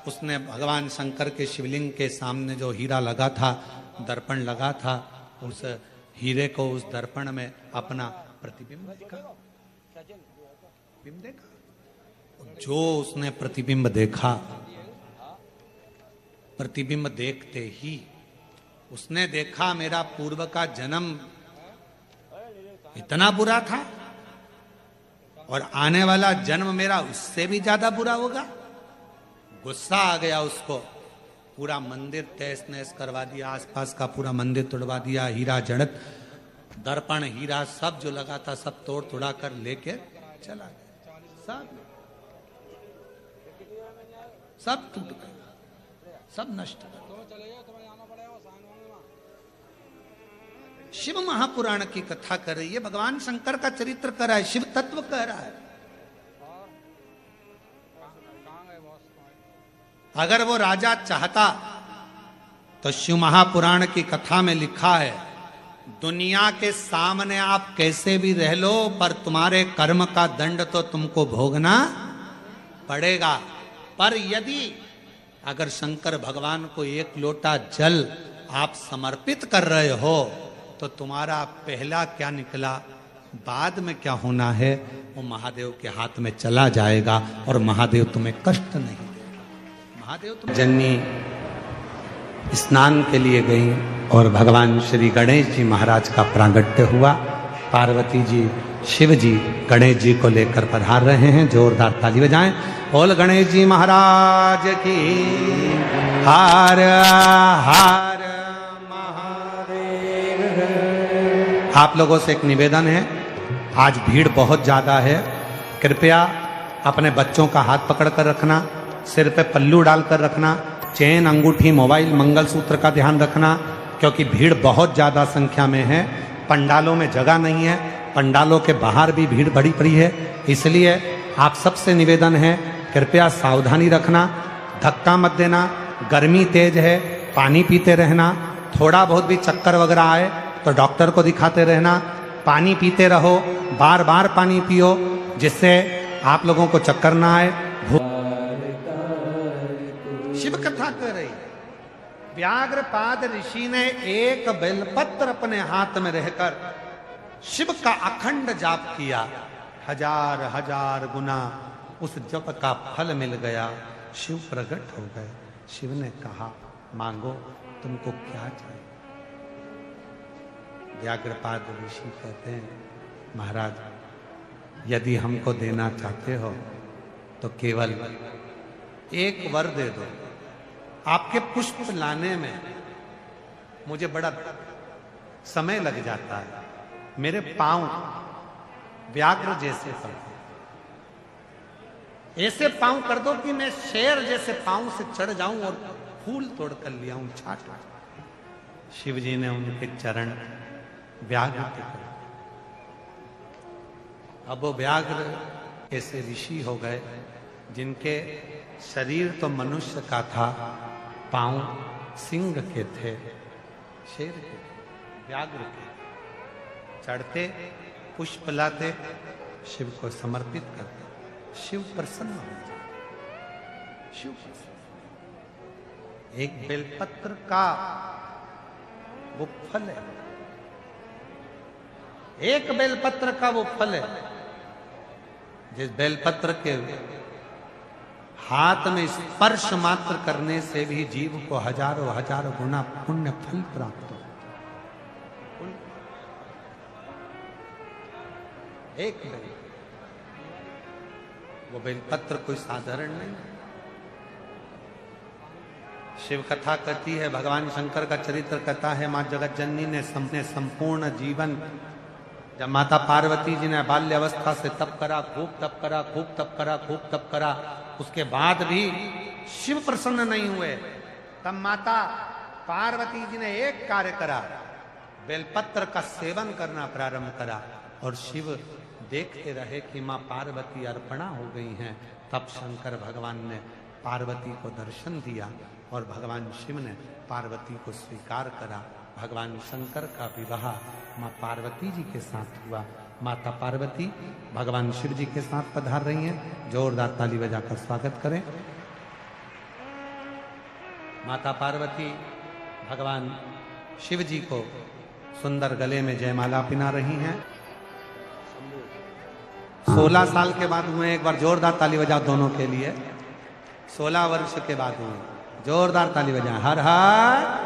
उसने भगवान शंकर के शिवलिंग के सामने जो हीरा लगा था, दर्पण लगा था, उस हीरे को उस दर्पण में अपना प्रतिबिंब देखा। जो उसने प्रतिबिंब देखा, प्रतिबिंब देखते ही उसने देखा मेरा पूर्व का जन्म इतना बुरा था और आने वाला जन्म मेरा उससे भी ज्यादा बुरा होगा। गुस्सा आ गया उसको, पूरा मंदिर तहस नहस करवा दिया, आसपास का पूरा मंदिर तोड़वा दिया, हीरा जड़त, दर्पण, हीरा सब जो लगा था सब तोड़ तोड़ा कर लेके चला गया। सब टूट गया, सब नष्ट। शिव महापुराण की कथा कर रही है, भगवान शंकर का चरित्र कर रहा है, शिव तत्व कह रहा है। अगर वो राजा चाहता तो शिव महापुराण की कथा में लिखा है, दुनिया के सामने आप कैसे भी रह लो पर तुम्हारे कर्म का दंड तो तुमको भोगना पड़ेगा। पर यदि अगर शंकर भगवान को एक लोटा जल आप समर्पित कर रहे हो तो तुम्हारा पहला क्या निकला, बाद में क्या होना है, वो महादेव के हाथ में चला जाएगा और महादेव तुम्हें कष्ट नहीं देगा। महादेव तुम्हें जन्नी स्नान के लिए गई और भगवान श्री गणेश जी महाराज का प्रागट्य हुआ। पार्वती जी, शिव जी गणेश जी को लेकर पधार रहे हैं। जोरदार ताली बजाएं। बोल गणेश जी महाराज की। हार हार महादेव। आप लोगों से एक निवेदन है, आज भीड़ बहुत ज्यादा है, कृपया अपने बच्चों का हाथ पकड़ कर रखना, सिर पे पल्लू डालकर रखना, चेन, अंगूठी, मोबाइल, मंगलसूत्र का ध्यान रखना, क्योंकि भीड़ बहुत ज्यादा संख्या में है, पंडालों में जगह नहीं है। पंडालों के बाहर भी भीड़ बड़ी पड़ी है, इसलिए आप सबसे निवेदन है कृपया सावधानी रखना, धक्का मत देना, गर्मी तेज है, पानी पीते रहना, थोड़ा बहुत भी चक्कर वगैरह आए तो डॉक्टर को दिखाते रहना, पानी पीते रहो, बार बार पानी पियो जिससे आप लोगों को चक्कर ना आए। शिव कथा कर रही, व्याघ्रपाद ऋषि ने एक बेलपत्र अपने हाथ में रहकर शिव का अखंड जाप किया, हजार हजार गुना उस जप का फल मिल गया, शिव प्रकट हो गए। शिव ने कहा मांगो तुमको क्या चाहिए। व्याघ्रपाद ऋषि कहते हैं महाराज यदि हमको देना चाहते हो तो केवल एक वर दे दो। आपके पुष्प लाने में मुझे बड़ा समय लग जाता है, मेरे पांव व्याघ्र जैसे पड़ते, ऐसे पांव कर दो कि मैं शेर जैसे पांव से चढ़ जाऊं और फूल तोड़ कर ले आऊं छाट। शिव जी ने उनके चरण व्याघ्र के करे। अब वो व्याघ्र ऐसे ऋषि हो गए जिनके शरीर तो मनुष्य का था, पांव सिंह के थे, शेर के थे, व्याघ्र के। चढ़ते पुष्प लाते, शिव को समर्पित करते, शिव प्रसन्न हो जाते। शिव एक बेलपत्र का वो फल है, एक बेलपत्र का वो फल है। जिस बेलपत्र के हाथ में स्पर्श मात्र करने से भी जीव को हजारों हजारों गुना पुण्य फल प्राप्त हो। एक बेल, वो बेलपत्र कोई साधारण नहीं। शिव कथा कहती है, भगवान शंकर का चरित्र कहता है, मां जगत जननी ने संपूर्ण जीवन, जब माता पार्वती जी ने बाल्य अवस्था से तप करा, खूब तप करा, खूब तप करा, खूब तप करा, उसके बाद भी शिव प्रसन्न नहीं हुए, तब माता पार्वती जी ने एक कार्य करा, बेलपत्र का सेवन करना प्रारंभ करा और शिव देखते रहे कि मां पार्वती अर्पणा हो गई हैं। तब शंकर भगवान ने पार्वती को दर्शन दिया और भगवान शिव ने पार्वती को स्वीकार करा। भगवान शंकर का विवाह मां पार्वती जी के साथ हुआ। माता पार्वती भगवान शिव जी के साथ पधार रही हैं। जोरदार ताली बजाकर स्वागत करें। माता पार्वती भगवान शिव जी को सुंदर गले में जयमाला पिना रही हैं। 16 साल के बाद हुए, एक बार जोरदार ताली बजाओ दोनों के लिए। 16 वर्ष के बाद हुए, जोरदार ताली बजाएं। हर हर